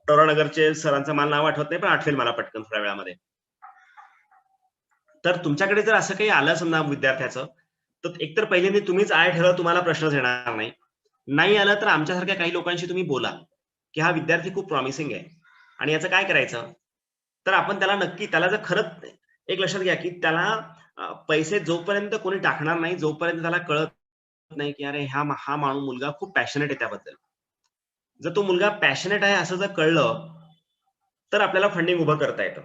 टोरानगरचे सरांचं मला नाव आठवत नाही, पण आठवेल मला पटकन थोड्या वेळामध्ये. तर तुमच्याकडे जर असं काही आलं समजा विद्यार्थ्याचं, तर एकतर पहिल्यांदा तुम्हीच आय ठरवा, तुम्हाला प्रश्नच येणार नाही. नाही आलं तर आमच्यासारख्या काही लोकांशी तुम्ही बोला की हा विद्यार्थी खूप प्रॉमिसिंग आहे आणि याचं काय करायचं. तर आपण त्याला नक्की, त्याला जर खरंच एक लक्षात घ्या की त्याला पैसे जोपर्यंत कोणी टाकणार नाही, जोपर्यंत त्याला कळत नाही की अरे हा मुलगा खूप पॅशनेट आहे त्याबद्दल. जर तो मुलगा पॅशनेट आहे असं जर कळलं, तर आपल्याला फंडिंग उभं करता येतं.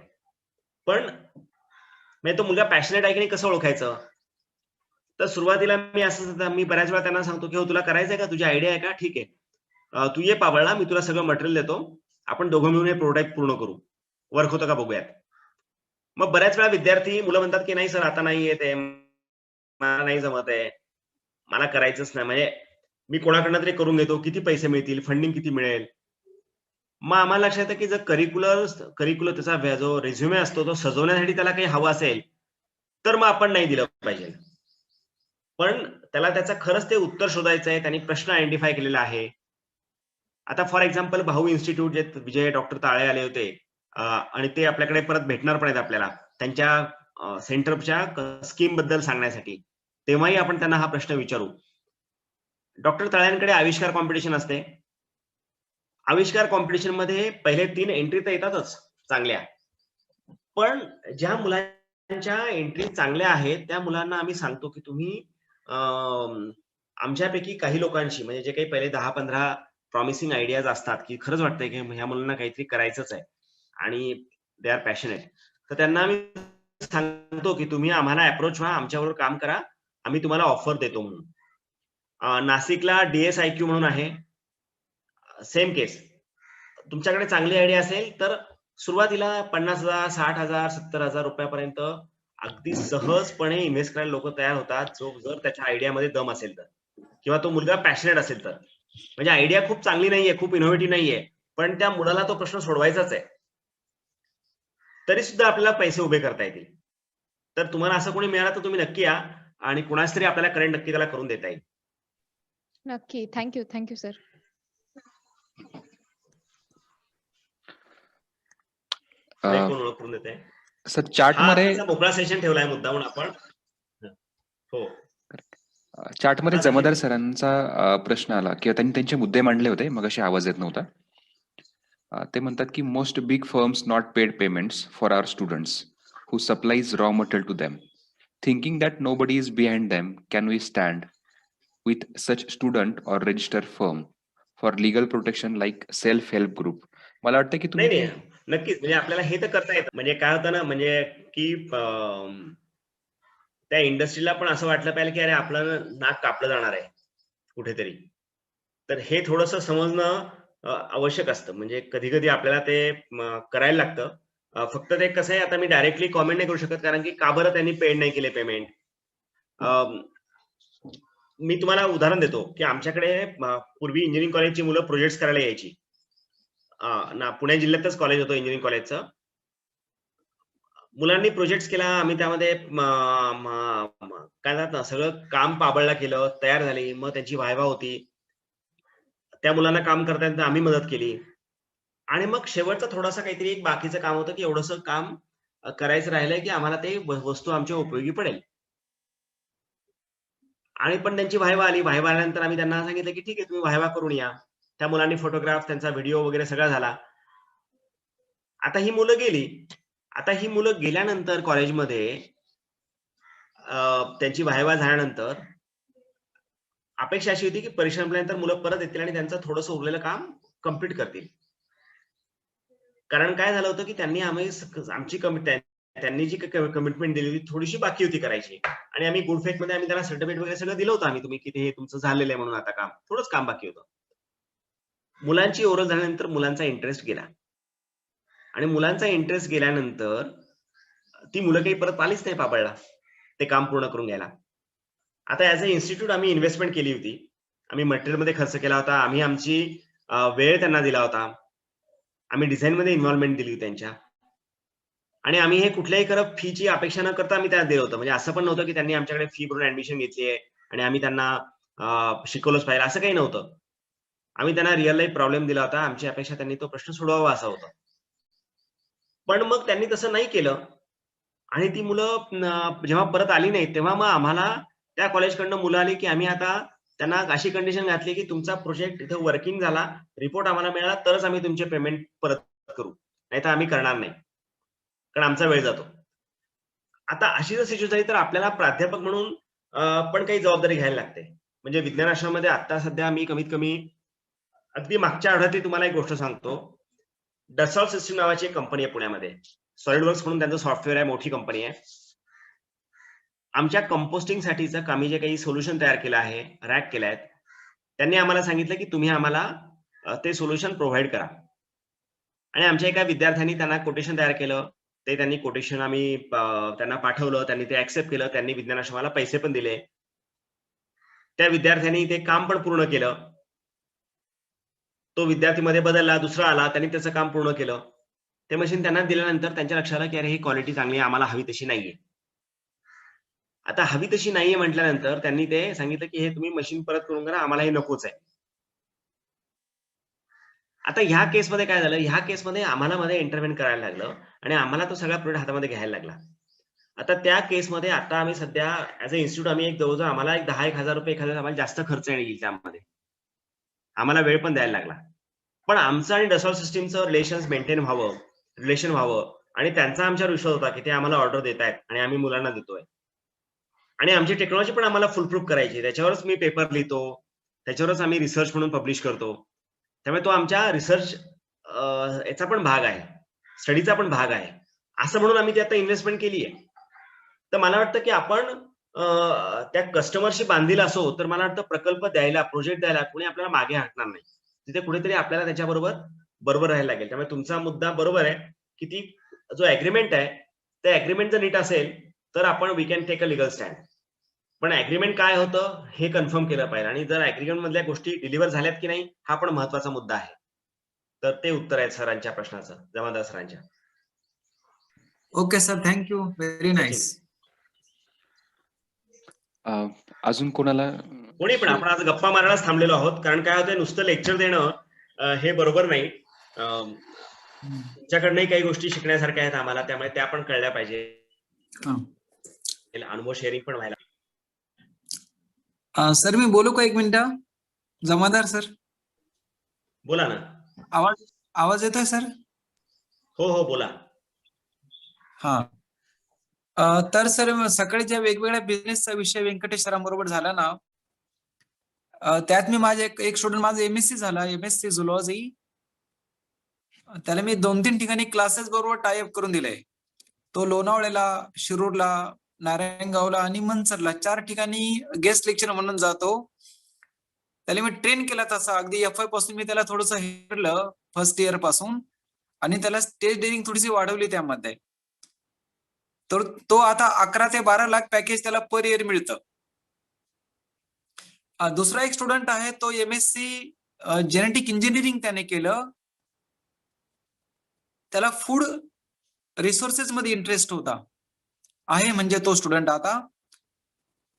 पण म्हणजे तो मुलगा पॅशनेट आहे की नाही कसं ओळखायचं. तर सुरुवातीला मी बऱ्याच वेळा त्यांना सांगतो की हो तुला करायचंय का, तुझी आयडिया आहे का, ठीक आहे, तू ये पाबळला, मी तुला सगळं मटेरियल देतो, आपण दोघं मिळून हे प्रोटोटाईप पूर्ण करू, वर्क होतं का बघूयात. मग बऱ्याच वेळा विद्यार्थी मुलं म्हणतात की नाही सर आता नाही येत आहे, मला नाही जमत आहे, मला करायचंच नाही, म्हणजे मी कोणाकडनं तरी करून घेतो, किती पैसे मिळतील, फंडिंग किती मिळेल. मग आम्हाला लक्षात येतं की जर करिक्युलर त्याचा जो रेझ्युमे असतो तो सजवण्यासाठी त्याला काही हवं असेल, तर मग आपण नाही दिलं पाहिजे. पण त्याला त्याचं खरंच ते उत्तर शोधायचं आहे, त्यांनी प्रश्न आयडेंटिफाय केलेला आहे. आता फॉर एक्झाम्पल भाऊ इन्स्टिट्यूट जे डॉक्टर ताळे आले होते, आणि ते आपल्याकडे परत भेटणार पण आहेत आपल्याला त्यांच्या सेंटरच्या स्कीम बद्दल सांगण्यासाठी, तेव्हाही आपण त्यांना हा प्रश्न विचारू. डॉक्टर तळ्यांकडे आविष्कार कॉम्पिटिशन असते. आविष्कार कॉम्पिटिशन मध्ये पहिले 3 एंट्री तर येतातच चांगल्या, पण ज्या मुलांच्या एंट्री चांगल्या आहेत त्या मुलांना आम्ही सांगतो की तुम्ही आमच्यापैकी काही लोकांशी, म्हणजे जे काही पहिले 10-15 प्रॉमिसिंग आयडियाज असतात की खरंच वाटतंय की ह्या मुलांना काहीतरी करायचंच आहे आणि दे आर पॅशनेट, तर त्यांना आम्ही सांगतो की तुम्ही आम्हाला अप्रोच व्हा, आमच्याबरोबर काम करा, आम्ही तुम्हाला ऑफर देतो म्हणून. नाशिकला DSIQ म्हणून आहे, सेम केस. तुमच्याकडे चांगली आयडिया असेल तर सुरुवातीला 50,000, 60,000, 70,000 रुपयापर्यंत अगदी सहजपणे इन्व्हेस्ट करायला लोक तयार होतात, जर त्याच्या आयडियामध्ये दम असेल तर, किंवा तो मुलगा पॅशनेट असेल तर. म्हणजे आयडिया खूप चांगली नाहीये, खूप इनोव्हेटिव्ह नाहीये, पण त्या मुलाला तो प्रश्न सोडवायचाच आहे, तरी सुद्धा आपल्याला पैसे उभे करता येतील. तर तुम्हाला असं कोणी मिळालं तर तुम्ही नक्की या आणि कुणाच तरी आपल्याला करेंट नक्की त्याला करून देता येईल. नक्की. Thank you sir. कोण ओळख करून देते सर चार्टमध्ये मोकळा सेशन ठेवलाय मुद्दामून आपण. हो, चार्टमध्ये हा, जमादार सचिन. सरांचा प्रश्न आला किंवा त्यांनी त्यांचे मुद्दे मांडले होते, मगाशी आवाज येत नव्हता. ते म्हणतात की most big firms not paid payments for our students who supplies raw material to them, thinking that nobody is behind them, can we stand with such student or register firm for legal protection like self help group. मला वाटतं की नाही तुम्ही नाही, नक्कीच, म्हणजे आपल्याला हे तर करता येतं. म्हणजे काय होतं ना, म्हणजे की त्या इंडस्ट्रीला पण असं वाटलं पाहिजे की अरे आपलं नाक कापलं जाणार आहे कुठेतरी. तर हे थोडंसं समजणं आवश्यक असतं. म्हणजे कधी कधी आपल्याला ते करायला लागतं. फक्त ते कसं आहे, आता मी डायरेक्टली कॉमेंट नाही करू शकत, कारण की का बरं त्यांनी पेड नाही केले पेमेंट. मी तुम्हाला उदाहरण देतो की आमच्याकडे पूर्वी इंजिनिअरिंग कॉलेजची मुलं प्रोजेक्ट्स करायला यायची. पुणे जिल्ह्यातच कॉलेज होतं इंजिनिअरिंग कॉलेजचं. मुलांनी प्रोजेक्ट केला, आम्ही त्यामध्ये काय म्हणतात ना, सगळं काम पाबळला केलं, तयार झाली, मग त्यांची वायवा होती, त्या मुलांना काम करताना आम्ही मदत केली, आणि मग शेवटचं थोडासा काहीतरी एक बाकीचं काम होतं की एवढंसं काम करायचं राहिलंय की आम्हाला ते वस्तू आमच्या उपयोगी पडेल. आणि पण त्यांची वायवा आली. वायवा आल्यानंतर आम्ही त्यांना सांगितलं की ठीक आहे, तुम्ही वायवा करून या. त्या मुलांनी फोटोग्राफ, त्यांचा व्हिडिओ वगैरे सगळा झाला. आता ही मुलं गेली. आता ही मुलं गेल्यानंतर कॉलेजमध्ये त्यांची वायवा झाल्यानंतर अपेक्षा अशी होती की परीक्षा संपल्यानंतर मुलं परत येतील आणि त्यांचं थोडंसं उरलेलं काम कम्प्लीट करतील. कारण काय झालं होतं की त्यांनी आमची त्यांनी जी कमिटमेंट दिली होती थोडीशी बाकी होती करायची, आणि आम्ही गुड फेथ मध्ये आम्ही त्यांना सर्टिफिकेट वगैरे सगळं दिलं होतं आम्ही, तुम्ही की हे तुमचं झालेलं आहे म्हणून, आता काम थोडंच काम बाकी होतं. मुलांची ओरल झाल्यानंतर मुलांचा इंटरेस्ट गेला, आणि मुलांचा इंटरेस्ट गेल्यानंतर ती मुलं काही परत आलीच नाही पाबळला ते काम पूर्ण करून घ्यायला. आता ऍज अ इन्स्टिट्यूट आम्ही इन्व्हेस्टमेंट केली होती, आम्ही मटेरियल मध्ये खर्च केला होता, आम्ही आमची वेळ त्यांना दिला होता, आम्ही डिझाईनमध्ये इन्व्हॉल्वमेंट दिली त्यांच्या, आणि आम्ही हे कुठल्याही फीची अपेक्षा न करता आम्ही त्यांना दिलं होतं. म्हणजे असं पण नव्हतं की त्यांनी आमच्याकडे फी भरून ऍडमिशन घेतली आहे आणि आम्ही त्यांना शिकवलंच पाहिजे, असं काही नव्हतं. आम्ही त्यांना रिअल लाईफ प्रॉब्लेम दिला होता. आमची अपेक्षा त्यांनी तो प्रश्न सोडवावा असं होतं. पण मग त्यांनी तसं नाही केलं आणि ती मुलं जेव्हा परत आली नाही, तेव्हा मग आम्हाला त्या कॉलेजकडनं मुलं आली की आम्ही आता त्यांना अशी कंडिशन घातली की तुमचा प्रोजेक्ट इथं वर्किंग झाला, रिपोर्ट आम्हाला मिळाला तरच आम्ही तुमचे पेमेंट परत करू, नाहीतर आम्ही करणार नाही, कारण आमचा वेळ जातो. आता अशी जर सिच्युएशन झाली तर आपल्याला प्राध्यापक म्हणून पण काही जबाबदारी घ्यायला लागते. म्हणजे विज्ञान आश्रमामध्ये आता सध्या मी कमीत कमी अगदी मागच्या आठवड्यातली तुम्हाला एक गोष्ट सांगतो. डसॉल्ट सिस्टम नावाची एक कंपनी आहे पुण्यामध्ये. सॉलिडवर्क्स म्हणून त्यांचं सॉफ्टवेअर आहे, मोठी कंपनी आहे. आमच्या कंपोस्टिंग साठीचं आम्ही जे काही सोल्युशन तयार केलं आहे, रॅक केलं आहेत, त्यांनी आम्हाला सांगितलं की तुम्ही आम्हाला ते सोल्युशन प्रोव्हाइड करा. आणि आमच्या एका विद्यार्थ्यांनी त्यांना कोटेशन तयार केलं. ते त्यांनी कोटेशन आम्ही त्यांना पाठवलं, त्यांनी ते ऍक्सेप्ट केलं, त्यांनी विज्ञान आश्रमाला पैसे पण दिले. त्या विद्यार्थ्यांनी ते काम पण पूर्ण केलं. तो विद्यार्थी मध्ये बदलला, दुसरा आला, त्यांनी त्याचं काम पूर्ण केलं. ते मशीन त्यांना दिल्यानंतर त्यांच्या लक्षात आलं की अरे ही क्वालिटी चांगली आहे, आम्हाला हवी तशी नाहीये. आता हवी तशी नाहीये म्हटल्यानंतर त्यांनी ते सांगितलं की हे तुम्ही मशीन परत करून करा, आम्हाला हे नकोच आहे. आता ह्या केसमध्ये काय झालं, ह्या केसमध्ये आम्हाला मध्ये इंटरव्हेन करायला लागलं आणि आम्हाला तो सगळा प्रोडक्ट हातामध्ये घ्यायला लागला. आता त्या केसमध्ये आता आम्ही सध्या ऍज अ इन्स्टिट्यूट आम्ही एक जवळजवळ आम्हाला एक 10,000 रुपये एखाद्या आम्हाला जास्त खर्च येईल त्यामध्ये. आम्हाला वेळ पण द्यायला लागला. पण आमचं आणि डसॉल्ट सिस्टीमचं रिलेशन व्हावं आणि त्यांचा आमच्यावर विश्वास होता की ते आम्हाला ऑर्डर देत आहेत आणि आम्ही मुलांना देतोय. आणि आमची टेक्नॉलॉजी पण आम्हाला फुल प्रूफ करायची. त्याच्यावरच मी पेपर लिहितो, त्याच्यावरच आम्ही रिसर्च म्हणून पब्लिश करतो. त्यामुळे तो आमच्या रिसर्च याचा पण भाग आहे, स्टडीचा पण भाग आहे. असं म्हणून आम्ही ती आता इन्व्हेस्टमेंट केली आहे. तर मला वाटतं की आपण त्या कस्टमरशी बांधील असो तर मला वाटतं प्रकल्प द्यायला, प्रोजेक्ट द्यायला कोणी आपल्याला मागे हटणार नाही. तिथे कुठेतरी आपल्याला त्याच्याबरोबर राहायला लागेल. त्यामुळे तुमचा मुद्दा बरोबर आहे की ती जो अग्रीमेंट आहे, ते अग्रीमेंट जर नीट असेल तर आपण we can take a legal stand. पण अग्रीमेंट काय होतं हे कन्फर्म केलं पाहिजे आणि जर अग्रीमेंट मधल्या गोष्टी डिलिव्हर झाल्यात की नाही हा पण महत्वाचा मुद्दा आहे. तर ते उत्तर आहे सरांच्या प्रश्नाचं, जमादार सरांच्या. Okay sir, thank you, very nice. अजून कोणाला कोणी पण आपण आज गप्पा मारायलाच थांबलेलो आहोत, कारण काय होतं नुसतं लेक्चर देणं हे बरोबर नाही. तुमच्याकडनंही काही गोष्टी शिकण्यासारख्या आहेत आम्हाला, त्यामुळे त्या पण कळल्या पाहिजे. अनुभव शेअरिंग पण व्हायला. सर मी बोलू का 1 मिनिट? जमादार सर बोला ना. आवाज येतोय सर? हो बोला. हा. तर सर सकाळी ज्या वेगवेगळ्या बिझनेसचा विषय व्यंकटेश सरांबरोबर झाला ना, त्यात मी माझे एक स्टुडंट माझं MSc झाला, MSc झुलॉजी. त्याला मी 2-3 ठिकाणी क्लासेस बरोबर टायअप करून दिलंय. तो लोणावळ्याला, शिरूरला, नारायणगावला आणि मनसरला 4 ठिकाणी गेस्ट लेक्चर म्हणून जातो. त्याला मी ट्रेन केला तसा अगदी FY पासून मी त्याला थोडंसं हेरलं फर्स्ट इयर पासून आणि त्याला स्टेज डेअरिंग थोडीशी वाढवली त्यामध्ये. तर तो आता 11 ते 12 लाख पॅकेज त्याला पर इयर मिळतं. दुसरा एक स्टुडंट आहे, तो MSc जेनेटिक इंजिनिअरिंग त्याने केलं. त्याला फूड रिसोर्सेस मध्ये इंटरेस्ट होता आहे, म्हणजे तो स्टुडंट आता.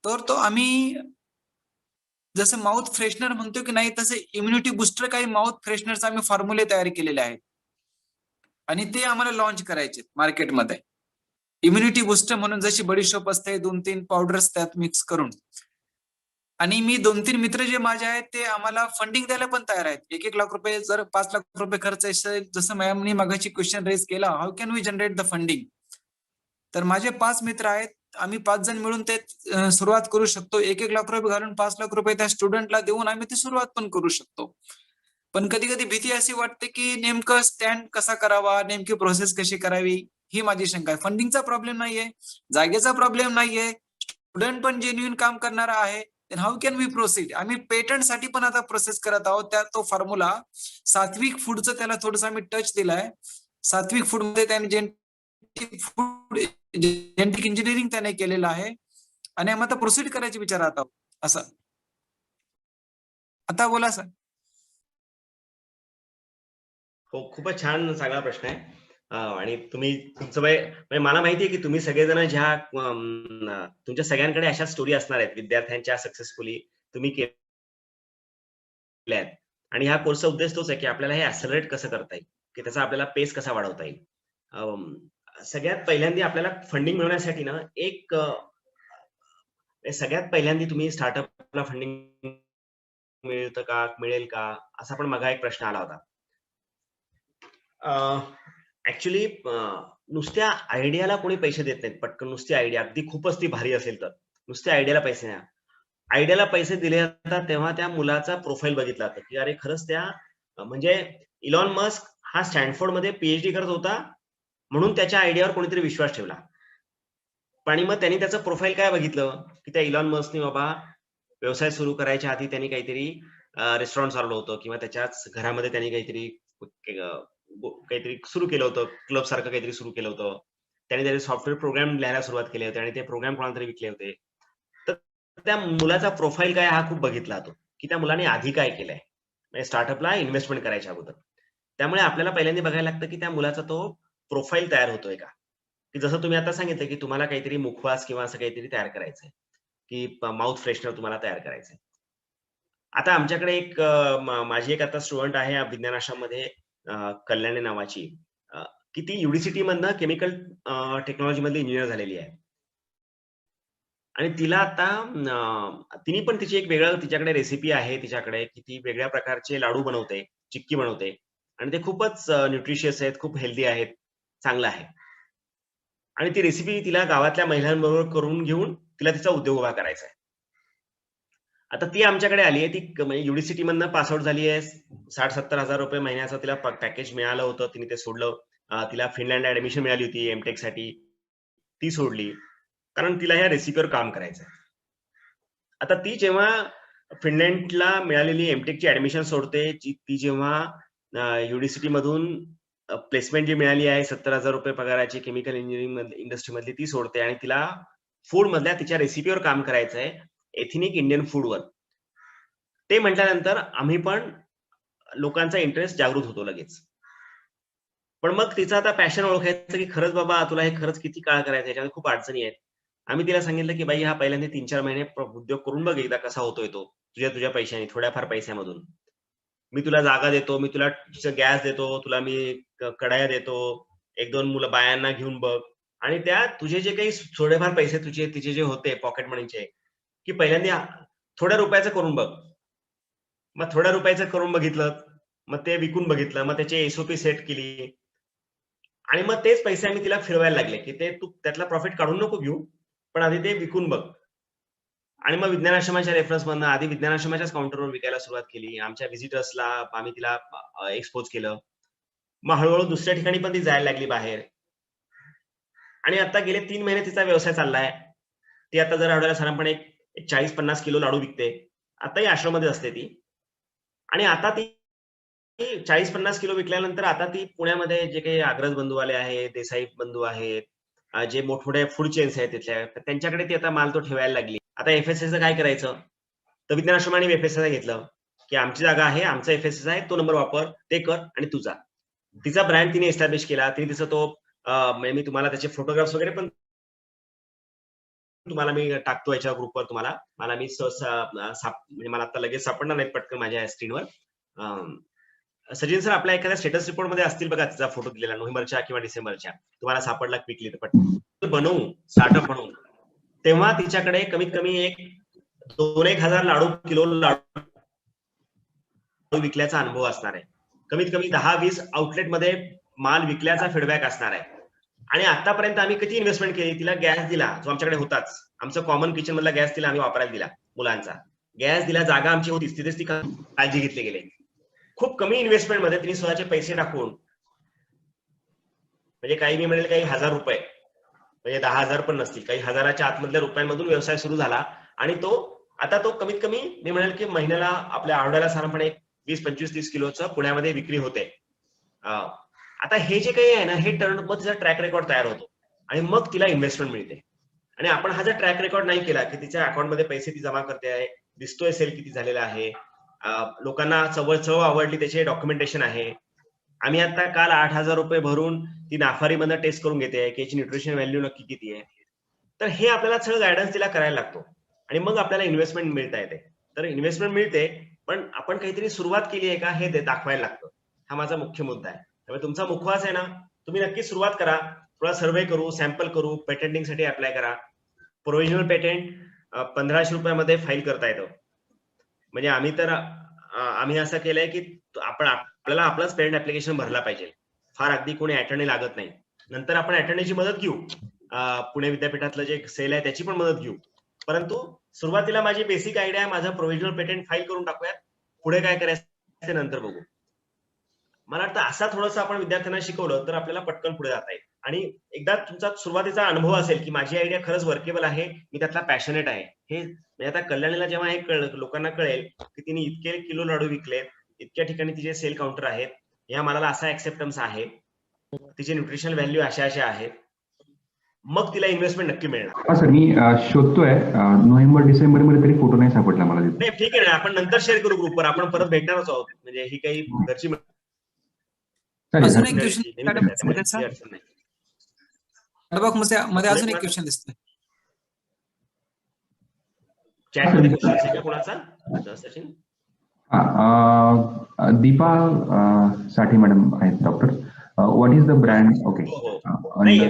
तर तो आम्ही जसं माउथ फ्रेशनर म्हणतो की नाही, तसे इम्युनिटी बुस्टर काही माउथ फ्रेशनरचे आम्ही फॉर्म्युले तयार केलेले आहेत आणि ते आम्हाला लॉन्च करायचे मार्केटमध्ये. इम्युनिटी बुस्टर म्हणून जशी बडीशोप असते, 2-3 पावडर्स त्यात मिक्स करून. आणि मी 2-3 मित्र जे माझे आहेत ते आम्हाला फंडिंग द्यायला पण तयार आहेत. 1-1 लाख रुपये, जर 5 लाख रुपये खर्च असेल, जसं मॅमनी मगाशी क्वेश्चन रेज केला, how can we generate the funding. तर माझे 5 मित्र आहेत, आम्ही 5 जण मिळून ते सुरुवात करू शकतो. 1-1 लाख रुपये घालून 5 लाख रुपये त्या स्टुडंटला देऊन आम्ही ती सुरुवात पण करू शकतो. पण कधी कधी भीती अशी वाटते की नेमकं स्टँड कसा करावा, नेमकी प्रोसेस कशी करावी, ही माझी शंका आहे. फंडिंगचा प्रॉब्लेम नाहीये, जागेचा प्रॉब्लेम नाहीये, स्टुडंट पण जेन्युइन काम करणारा आहे. How can we proceed. आम्ही पेटंटसाठी पण आता प्रोसेस करत आहोत. त्या तो फॉर्म्युला सात्विक फूडचं त्याला थोडंसं आम्ही टच दिलाय. सात्विक फूड मध्ये त्याने जेनेटिक इंजिनिअरिंग त्याने केलेलं आहे आणि आम्ही आता प्रोसीड करायचे विचारात आहोत. असं आता बोला सर. हो, खूपच छान चांगला प्रश्न आहे. आणि तुम्ही तुमचं म्हणजे मला माहिती आहे की तुम्ही सगळेजण ज्या तुमच्या सगळ्यांकडे अशा स्टोरी असणार आहेत विद्यार्थ्यांच्या सक्सेसफुली तुम्ही केल्या आहेत. आणि ह्या कोर्सचा उद्देश तोच आहे की आपल्याला हे ऍक्सेलरेट कसं करता येईल, की त्याचा आपल्याला पेस कसा वाढवता येईल. सगळ्यात पहिल्यांदा आपल्याला फंडिंग मिळवण्यासाठी ना सगळ्यात पहिल्यांदा तुम्ही स्टार्टअपला फंडिंग मिळेल का असा पण मागा एक प्रश्न आला होता. ऍक्च्युली नुसत्या आयडियाला कोणी पैसे देत नाहीत पटकन. नुसती आयडिया अगदी खूपच ती भारी असेल तर नुसत्या आयडियाला पैसे नाही. आयडियाला पैसे दिले जातात तेव्हा त्या मुलाचा प्रोफाईल बघितला जातं की अरे खरंच त्या म्हणजे इलॉन मस्क हा स्टॅनफोर्ड मध्ये पीएचडी करत होता म्हणून त्याच्या आयडियावर कोणीतरी विश्वास ठेवला. आणि मग त्यांनी त्याचं प्रोफाईल काय बघितलं की त्या इलॉन मस्कने बाबा व्यवसाय सुरू करायच्या आधी त्यांनी काहीतरी रेस्टॉरंट चालवलं होतं किंवा त्याच्याच घरामध्ये त्यांनी काहीतरी सुरू केलं होतं, क्लब सारखं काहीतरी सुरू केलं होतं. त्याने त्याचे सॉफ्टवेअर प्रोग्राम लिहायला सुरुवात केली होती आणि ते प्रोग्राम कोणाला तरी विकले होते. तर त्या मुलाचा प्रोफाईल काय हा खूप बघितला जातो की त्या मुलाने आधी काय केलंय, म्हणजे स्टार्टअपला इन्व्हेस्टमेंट करायच्या अगोदर. त्यामुळे आपल्याला पहिल्यांदा बघायला लागतं की त्या मुलाचा तो प्रोफाईल तयार होतोय का, की जसं तुम्ही आता सांगितलं की तुम्हाला काहीतरी मुखवास किंवा असं काहीतरी तयार करायचंय की माउथ फ्रेशनर तुम्हाला तयार करायचंय. आता आमच्याकडे एक माझी एक आता स्टुडंट आहे विज्ञान आश्रममध्ये कल्याणी नावाची, की ती युनिव्हर्सिटी मधनं केमिकल टेक्नॉलॉजी मधली इंजिनियर झालेली आहे. आणि तिला आता तिने पण तिची एक वेगळं तिच्याकडे रेसिपी आहे तिच्याकडे की ती वेगळ्या प्रकारचे लाडू बनवते, चिक्की बनवते आणि ते खूपच न्यूट्रिशियस आहेत, खूप हेल्दी आहेत, चांगलं आहे. आणि ती रेसिपी तिला गावातल्या महिलांबरोबर करून घेऊन तिला तिचा उद्योग उभा करायचा आहे. आता ती आमच्याकडे आली आहे, ती म्हणजे युनिव्हर्सिटी मधनं पासआउट झाली आहे. 60-70 हजार रुपये महिन्याचं तिला पॅकेज मिळालं होतं, तिने ते सोडलं. तिला फिनलँडला ऍडमिशन मिळाली होती एमटेक साठी, ती सोडली कारण तिला ह्या रेसिपीवर काम करायचं. आता ती जेव्हा फिनलँडला मिळालेली एमटेकची ऍडमिशन सोडते, ती जेव्हा युनिव्हर्सिटी मधून प्लेसमेंट जी मिळाली आहे 70 हजार रुपये पगाराची केमिकल इंजिनिअरिंग इंडस्ट्री मधली ती सोडते आणि तिला फूड मधल्या तिच्या रेसिपीवर काम करायचं आहे, एथनिक इंडियन फूडवर. ते म्हटल्यानंतर आम्ही पण लोकांचा इंटरेस्ट जागृत होतो लगेच. पण मग तिचं आता पॅशन ओळखायचं की खरंच बाबा तुला हे खरंच किती काळ करायचं, याच्यामध्ये खूप अडचणी आहेत. आम्ही तिला सांगितलं की बाई हा पहिल्यांदा 3-4 महिने उद्योग करून बघ एकदा कसा होतोय तो, तुझ्या पैशाने, थोड्याफार पैशामधून. मी तुला जागा देतो, मी तुला गॅस देतो, तुला मी कढाया देतो, 1-2 मुलं बायांना घेऊन बघ आणि त्या तुझे जे काही थोडेफार पैसे तिचे जे होते पॉकेट मनीचे, की पहिल्यांदा थोड्या रुपयाचं करून बघ. मग थोड्या रुपयाचं करून बघितलं, मग ते विकून बघितलं, मग त्याची एसओपी सेट केली आणि मग तेच पैसे आम्ही तिला फिरवायला लागले की ते तू त्यातला प्रॉफिट काढून नको घेऊ, पण आधी ते विकून बघ. आणि मग विज्ञान आश्रमाच्या रेफरन्स मधनं आधी विज्ञान आश्रमाच्याच काउंटरवर विकायला सुरुवात केली. आमच्या व्हिजिटर्सला आम्ही तिला एक्सपोज केलं. मग हळूहळू दुसऱ्या ठिकाणी पण ती जायला लागली बाहेर आणि आता गेले 3 महिने तिचा व्यवसाय चाललाय. ती आता जर आठवड्याला साधारणपणे 40-50 किलो लाडू विकते. आताही आश्रममध्ये असते ती आणि आता ती 40-50 किलो विकल्यानंतर आता ती पुण्यामध्ये जे काही अग्रज बंधूवाले आहेत, देसाई बंधू आहेत, जे मोठमोठे फूड चेन्स आहेत तिथल्या, त्यांच्याकडे ती आता माल तो ठेवायला लागली. आता एफएसएसचं काय करायचं, तर विज्ञान आश्रमाने एफएसएस घेतलं की आमची जागा आहे, आमचा एफएसएस आहे, तो नंबर वापर, ते कर आणि तुझा. तिचा ब्रँड तिने एस्टॅब्लिश केला. तिने तिचा तो मी तुम्हाला त्याचे फोटोग्राफ्स वगैरे पण तुम्हाला मी टाकतो याच्या ग्रुपवर. तुम्हाला मला मी म्हणजे मला आता लगेच सापडणार नाही पटकन माझ्या स्क्रीनवर. सचिन सर आपल्या एखाद्या स्टेटस रिपोर्ट मध्ये असतील बघा तिचा फोटो दिलेला नोव्हेंबरच्या किंवा डिसेंबरच्या, तुम्हाला सापडला क्विकली तर पटकन बनवून स्टार्टअप म्हणून. तेव्हा तिच्याकडे कमीत कमी एक 2-1 हजार किलो लाडू विकल्याचा अनुभव असणार आहे. कमीत कमी 10-20 आउटलेट मध्ये माल विकल्याचा फीडबॅक असणार आहे. आणि आतापर्यंत आम्ही किती इन्व्हेस्टमेंट केली, तिला गॅस दिला जो आमच्याकडे होताच, आमचं कॉमन किचन मधला गॅस तिला आम्ही वापरायला दिला, मुलांचा गॅस दिला, जागा आमची होतीच, तिथेच ती काळजी घेतली गेली. खूप कमी इन्व्हेस्टमेंट मध्ये तिने स्वतःचे पैसे टाकून, म्हणजे काही मी म्हणेल काही 1000 रुपये, म्हणजे 10,000 पण नसतील, काही हजाराच्या आतमधल्या रुपयांमधून व्यवसाय सुरू झाला आणि तो आता तो कमीत कमी मी म्हणेल की महिन्याला आपल्या आठवड्याला साधारणपणे 20-25-30 किलोचं पुण्यामध्ये विक्री होते. आता हे जे काही आहे ना, हे मग तिचा ट्रॅक रेकॉर्ड तयार होतो आणि मग तिला इन्व्हेस्टमेंट मिळते. आणि आपण हा जर ट्रॅक रेकॉर्ड नाही केला की तिच्या अकाउंटमध्ये पैसे ती जमा करते आहे, दिसतोय सेल किती झालेला आहे, लोकांना चव आवडली त्याचे डॉक्युमेंटेशन आहे, आम्ही आता काल 8,000 रुपये भरून ती नाफारीमधनं टेस्ट करून घेते की याची न्यूट्रिशन व्हॅल्यू नक्की किती आहे. तर हे आपल्याला सगळं गायडन्स तिला करायला लागतो आणि मग आपल्याला इन्व्हेस्टमेंट मिळता येते. तर इन्व्हेस्टमेंट मिळते, पण आपण काहीतरी सुरुवात केली आहे का हे दाखवायला लागतं. हा माझा मुख्य मुद्दा आहे. त्यामुळे तुमचा मुखवास आहे ना, तुम्ही नक्की सुरुवात करा. थोडा सर्व्हे करू, सॅम्पल करू, पेटेंटिंगसाठी अप्लाय करा. प्रोव्हिजनल पेटेंट 1500 रुपयामध्ये फाईल करता येतं. म्हणजे आम्ही असं केलंय की आपल्याला आपलाच पेटेंट ऍप्लिकेशन भरला पाहिजे. फार अगदी कोणी अटर्नी लागत नाही. नंतर आपण अटर्नीची मदत घेऊ. पुणे विद्यापीठातलं जे सेल आहे त्याची पण मदत घेऊ. परंतु सुरुवातीला माझी बेसिक आयडिया आहे, माझं प्रोव्हिजनल पेटेंट फाईल करून टाकूयात. पुढे काय करायचं ते नंतर बघू. मला वाटतं असा थोडंसं आपण विद्यार्थ्यांना शिकवलं तर आपल्याला पटकन पुढे जाता येईल. आणि एकदा तुमचा सुरुवातीचा अनुभव असेल की माझी आयडिया खरंच वर्केबल आहे, मी त्यातला पॅशनेट आहे, हे म्हणजे आता कल्याणीला जेव्हा हे लोकांना कळेल की तिने इतके किलो लाडू विकलेत, इतक्या ठिकाणी तिचे सेल काउंटर आहेत, या मालाला असा ऍक्सेप्टन्स आहे, तिचे न्यूट्रिशनल व्हॅल्यू अशा आहेत, मग तिला इन्व्हेस्टमेंट नक्की मिळणार. हा सर, मी शोधतोय. नोव्हेंबर डिसेंबर मध्ये तरी फोटो नाही सापडला मला. नाही ठीक आहे ना, आपण नंतर शेअर करू ग्रुपवर. आपण परत भेटणारच आहोत. म्हणजे ही काही घरची अजून एक क्वेश्चन मध्ये अजून एक क्वेश्चन दिसतोय. चॅट मध्ये क्वेश्चन आहे का कोणाचा सचिन? दीपा साठी मॅडम आहेत doctor. What is the brand? Okay. नाही,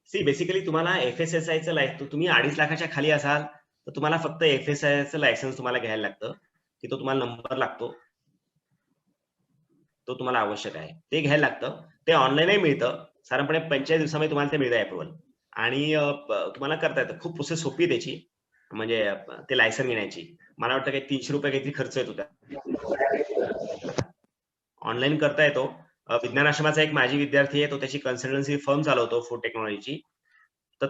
सी बेसिकली तुम्हाला FSSAIचं लायसन्स, तुम्ही 2.5 लाखाच्या खाली असाल तर तुम्हाला फक्त FSSAIचं लायसन्स तुम्हाला घ्यायला लागतं, की तो तुम्हाला नंबर लागतो, तो तुम्हाला आवश्यक आहे, ते घ्यायला लागतं. ते ऑनलाईनही मिळतं. साधारणपणे 45 दिवसामध्ये तुम्हाला ते मिळतं अप्रुव्हल. आणि तुम्हाला करता येतं. खूप प्रोसेस सोपी आहे त्याची, म्हणजे ते लायसन घेण्याची. मला वाटतं काही 300 रुपये काहीतरी खर्च येतो त्या. ऑनलाईन करता येतो. विज्ञान आश्रमाचा एक माझी विद्यार्थी आहे, तो त्याची कन्सल्टन्सी फर्म चालवतो फूड टेक्नॉलॉजीची. तर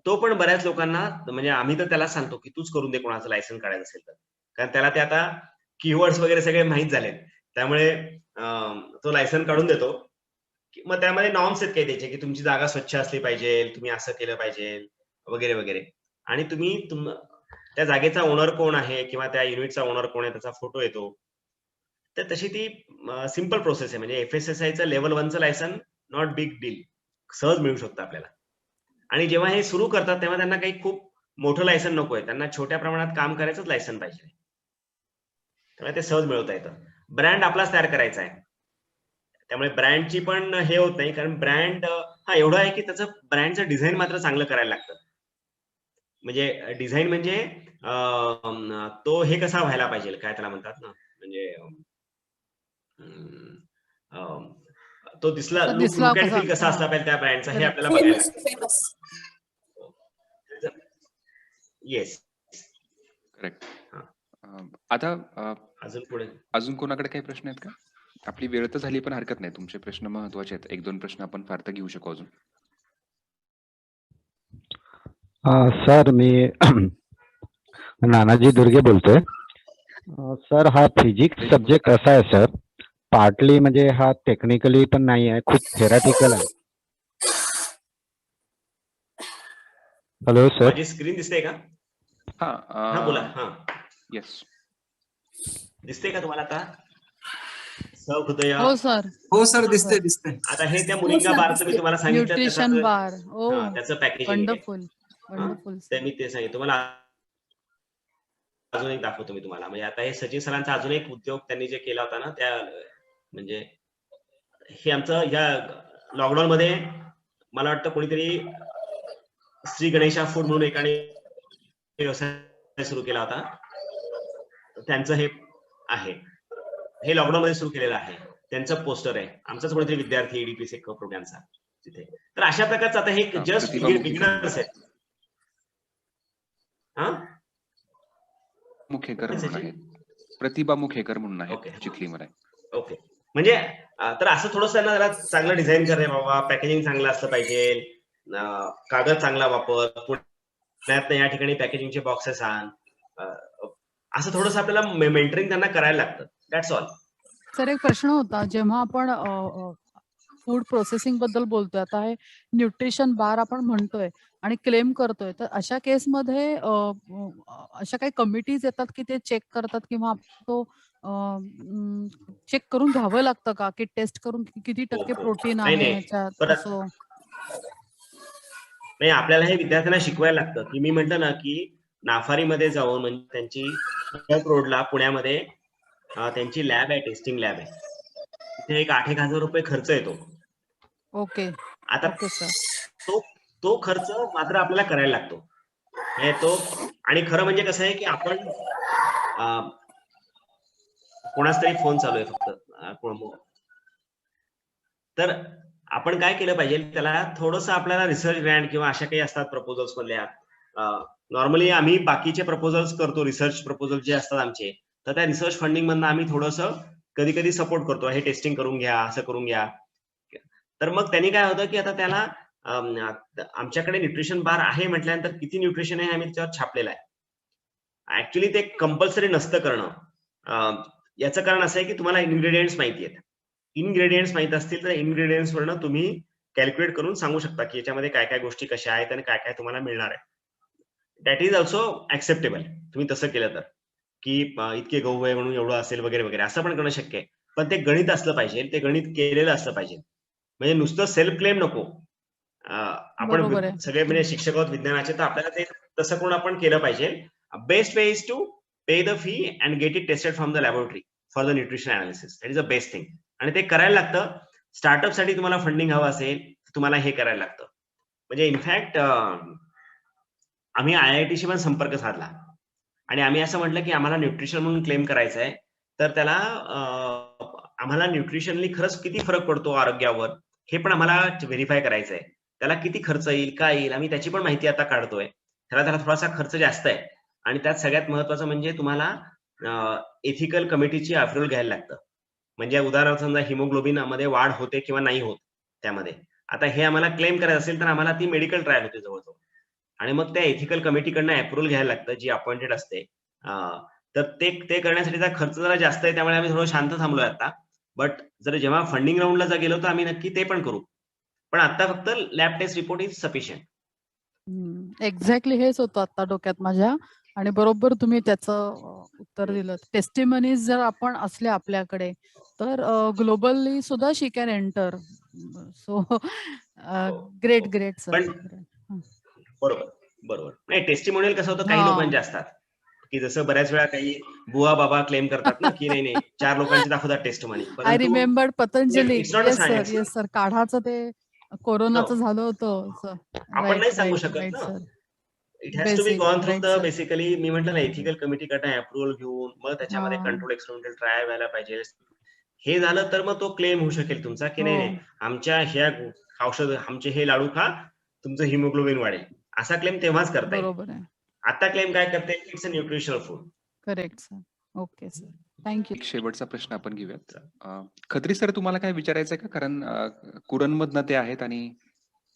तो पण बऱ्याच लोकांना, म्हणजे आम्ही तर त्याला सांगतो की तूच करून दे कोणाचं लायसन काढायचं असेल तर, कारण त्याला ते आता कीवर्ड्स वगैरे सगळे माहीत झालेत. त्यामुळे तो लायसन काढून देतो. मग त्यामध्ये नॉर्म्स आहेत काही त्याचे, की तुमची जागा स्वच्छ असली पाहिजे, तुम्ही असं केलं पाहिजे वगैरे वगैरे. आणि तुम्ही त्या जागेचा ओनर कोण आहे किंवा त्या युनिटचा ओनर कोण आहे त्याचा फोटो येतो. तर तशी ती सिंपल प्रोसेस आहे. म्हणजे FSSAIचं लेव्हल 1चं लायसन नॉट बिग डील, सहज मिळू शकतं आपल्याला. आणि जेव्हा हे सुरू करतात तेव्हा त्यांना काही खूप मोठं लायसन नकोय, त्यांना छोट्या प्रमाणात काम करायचंच लायसन पाहिजे. त्यामुळे ते सहज मिळवता येतं. ब्रँड आपलाच तयार करायचा आहे, त्यामुळे ब्रँडची पण हे होत नाही. कारण ब्रँड एवढं आहे की त्याचं ब्रँडचं डिझाईन मात्र चांगलं करायला लागतं. म्हणजे डिझाईन म्हणजे तो हे कसा व्हायला पाहिजे, काय त्याला म्हणतात ना, म्हणजे तो दिसला लुक अँड फील कसा असला पाहिजे त्या ब्रँडचा, हे आपल्याला बघायला लागतं. Yes, correct. आता अजून कोणाकडे काही प्रश्न आहेत का? आपली वेळ तर झाली पण हरकत नाही, तुमचे प्रश्न महत्वाचे आहेत. 1-2 प्रश्न आपण फार तर घेऊ शकू अजून. सर, मी नानाजी दुर्गे बोलतोय. सर, हा फिजिक्स सब्जेक्ट असा आहे सर, पार्टली म्हणजे हा टेक्निकली पण नाही आहे, खूप थेरॅटिकल आहे. हॅलो सर, माझी स्क्रीन दिसते का? हा बोला. हा येस, दिसते का तुम्हाला आता? सहृदय. हो सर. हो सर, दिसते. आता हे त्या मुनिंगा बारचं मी तुम्हाला सांगितलं, न्यूट्रिशन बार. त्याचं पॅकेजिंग वंडरफुल. ते मी ते सांगितलं तुम्हाला. अजून एक दाखवतो मी तुम्हाला. म्हणजे आता हे सचिन सरांचा अजून एक उद्योग त्यांनी जे केला होता ना, त्या म्हणजे हे आमचं या लॉकडाऊन मध्ये मला वाटतं कोणीतरी श्री गणेशा फूड म्हणून एकाने व्यवसाय सुरू केला होता. त्यांचं हे आहे, हे लॉकडाऊन मध्ये सुरू केलेलं आहे. त्यांचं पोस्टर आहे, आमचाच कोणीतरी विद्यार्थी EDPC प्रोग्रामचा तिथे. तर अशा प्रकारचं आता हे जस्ट बिगिनर्स आहेत. मुखेकर म्हणून आहे, प्रतिभा मुखेकर म्हणून आहे चिखलीमध्ये. ओके. म्हणजे तर असं थोडंसं त्यांना जरा चांगलं डिझाईन करे बाबा, पॅकेजिंग चांगलं असलं पाहिजे, कागद चांगला वापर, पुण्यात या ठिकाणी पॅकेजिंगचे बॉक्सेस आण, असं थोडंसं आपल्याला मेंटरिंग त्यांना करायला लागतं. That's all. सर, एक प्रश्न होता, जेव्हा आपण फूड प्रोसेसिंग बद्दल बोलतोय, आता हे न्यूट्रिशन बार आपण म्हणतोय आणि क्लेम करतोय, तर अशा केसमध्ये अशा काही कमिटीज येतात की ते चेक करतात किंवा तो चेक करून घ्यावं लागतं का, की टेस्ट करून किती टक्के हो. प्रोटीन नाही, आहे नाही. ह्याच्यात परत असं? नाही, आपल्याला हे विद्यार्थ्यांना शिकवायला लागतं, की मी म्हटलं ना, की नाफारीमध्ये जाऊन म्हणजे त्यांची टिळक रोडला पुण्यामध्ये त्यांची लॅब आहे, टेस्टिंग लॅब आहे. तिथे एक 8,000 रुपये खर्च येतो. ओके. आता ओके सर. तो तो खर्च मात्र आपल्याला करायला लागतो. म्हणजे तो आणि खरं म्हणजे कसं आहे, की आपण कोणाचा तरी फोन चालू आहे फक्त. तर आपण काय केलं पाहिजे, त्याला थोडंसं आपल्याला रिसर्च ग्रँट किंवा अशा काही असतात प्रपोजल्स मधल्या. नॉर्मली आम्ही बाकीचे प्रपोजल्स करतो, रिसर्च प्रपोजल जे असतात आमचे, तर त्या रिसर्च फंडिंग मधनं आम्ही थोडंसं कधी कधी सपोर्ट करतो, हे टेस्टिंग करून घ्या, असं करून घ्या. तर मग त्यांनी काय होतं, की आता त्याला आमच्याकडे न्यूट्रिशन बार आहे म्हटल्यानंतर किती न्यूट्रिशन आहे आम्ही त्याच्यावर छापलेलं आहे. ऍक्च्युली ते कंपल्सरी नसतं करणं. याचं कारण असं आहे, की तुम्हाला इन्ग्रेडियंट्स माहिती आहेत. इनग्रेडियंट्स माहित असतील तर इनग्रेडियंट्स वरनं तुम्ही कॅल्क्युलेट करून सांगू शकता, की याच्यामध्ये काय काय गोष्टी कशा आहेत आणि काय काय तुम्हाला मिळणार आहे. That is also acceptable. तुम्ही तसं केलं तर, की इतके गहू आहे म्हणून एवढं असेल वगैरे वगैरे, असं पण करणं शक्य आहे. पण ते गणित असलं पाहिजे, ते गणित केलेलं असलं पाहिजे. म्हणजे नुसतं सेल्फ क्लेम नको. बरोबर आहे. आपण सगळे म्हणजे शिक्षक आहोत विज्ञानाचे, तर आपल्याला ते तसं करून आपण केलं पाहिजे. Best way is to pay the fee and get it tested from the laboratory for the nutrition analysis. That is the best thing. आणि ते करायला लागतं. स्टार्टअप साठी तुम्हाला फंडिंग हवं असेल तर तुम्हाला हे करायला लागतं. म्हणजे इनफॅक्ट आम्ही IIT शी पण संपर्क साधला आणि आम्ही असं म्हटलं, की आम्हाला न्यूट्रिशन म्हणून क्लेम करायचं आहे, तर त्याला आम्हाला न्यूट्रिशनली खरंच किती फरक पडतो आरोग्यावर हे पण आम्हाला व्हेरीफाय करायचं आहे. त्याला किती खर्च येईल, काय येईल, आम्ही त्याची पण माहिती आता काढतोय. त्याला थोडासा खर्च जास्त आहे आणि त्यात सगळ्यात महत्वाचं म्हणजे तुम्हाला एथिकल कमिटीची अप्रुव्हल घ्यायला लागतं. म्हणजे उदाहरणार्थ समजा हिमोग्लोबिन मध्ये वाढ होते किंवा नाही होत त्यामध्ये. आता हे आम्हाला क्लेम करायचं असेल तर आम्हाला ती मेडिकल ट्रायल होते जवळजवळ आणि मग त्या एथिकल कमिटीकडनं अप्रुव्हल घ्यायला लागतं, जी अपॉइंटेड असते. तर ते करण्यासाठीचा खर्च जरा जास्त आहे, त्यामुळे आम्ही थोडं शांत थांबलोय आता. बट जर जेव्हा फंडिंग राऊंडला जर गेलो तर आम्ही नक्की ते पण करू. पण आता फक्त lab test report is sufficient. Exactly हेच होतं आता डोक्यात माझ्या आणि बरोबर तुम्ही त्याचं उत्तर दिलं. टेस्टिमनीज जर आपण असले आपल्याकडे तर ग्लोबली सुद्धा she can enter. So great great sir. पण बरोबर बरोबर. नाही, टेस्टिमोनियल कसं होतं, काही हा. लोकांचे असतात, की जसं बऱ्याच वेळा काही बुवा बाबा क्लेम करतात ना, की नाही 4 लोकांचे दाखवतात testimony. I remember Patanjali. It's not a yes sir, science. Yes sir. काढाचं ते कोरोनाचं झालं होतं. आपण नाही राईट सांगू राईट शकत राईट ना. Sir. It has to be gone through right the sir. Basically मी म्हटलं ना, एथिकल कमिटीकडनं अप्रुव्हल घेऊन मग त्याच्यामध्ये हा. कंट्रोल एक्सपेरिमेंटल ट्रायल व्हायला पाहिजे. हे झालं तर मग तो क्लेम होऊ शकेल तुमचा, की नाही हो. आमच्या ह्या औषध, आमचे हे लाडू खा, तुमचं हिमोग्लोबिन वाढेल. असा क्लेम तेव्हाच करता येईल. बरोबर आहे. आता क्लेम काय करता येईल, it's a nutritional food. Correct sir. Okay sir. Thank you. एक शेवटचा प्रश्न आपण घेऊयात. खत्री सर, तुम्हाला काय विचारायचं आहे का? कारण कुरणमधनं ते आहेत आणि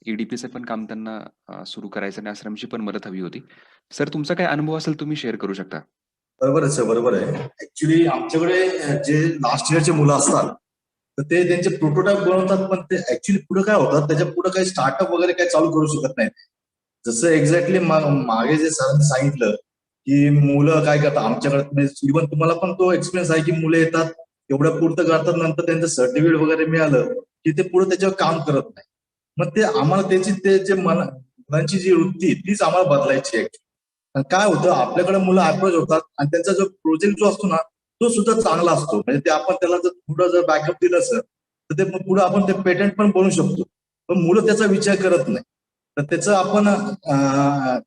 EDPचं पण काम त्यांना सुरू करायचं आणि आश्रमची पण मदत हवी होती. सर, तुमचा काय अनुभव असेल तुम्ही शेअर करू शकता. बरोबर आहे सर, बरोबर आहे. ऍक्च्युली आमच्याकडे जे लास्ट इयरचे मुलं असतात तर ते त्यांचे प्रोटोटाईप बनवतात, पण ते ऍक्च्युली पुढे काय होतात, त्याच्या पुढे काही स्टार्टअप वगैरे काही चालू करू शकत नाही. जसं एक्झॅक्टली मागे जे सरांनी सांगितलं की मुलं काय करतात आमच्याकडे, इव्हन तुम्हाला पण तो एक्सपिरियन्स आहे की मुलं येतात एवढं पुरतं करतात, नंतर त्यांचं सर्टिफिकेट वगैरे मिळालं की ते पुढे त्याच्यावर काम करत नाही. मग ते आम्हाला त्याची ते जे मुलांची जी वृत्ती तीच आम्हाला बदलायची आहे. काय होतं, आपल्याकडे मुलं अप्रोच होतात आणि त्यांचा जो प्रोजेक्ट जो असतो ना तो सुद्धा चांगला असतो. म्हणजे ते आपण त्याला जर पुढं जर बॅकअप दिलं सर तर ते पुढे आपण ते पेटंट पण बनवू शकतो. पण मुलं त्याचा विचार करत नाही. तर त्याचं आपण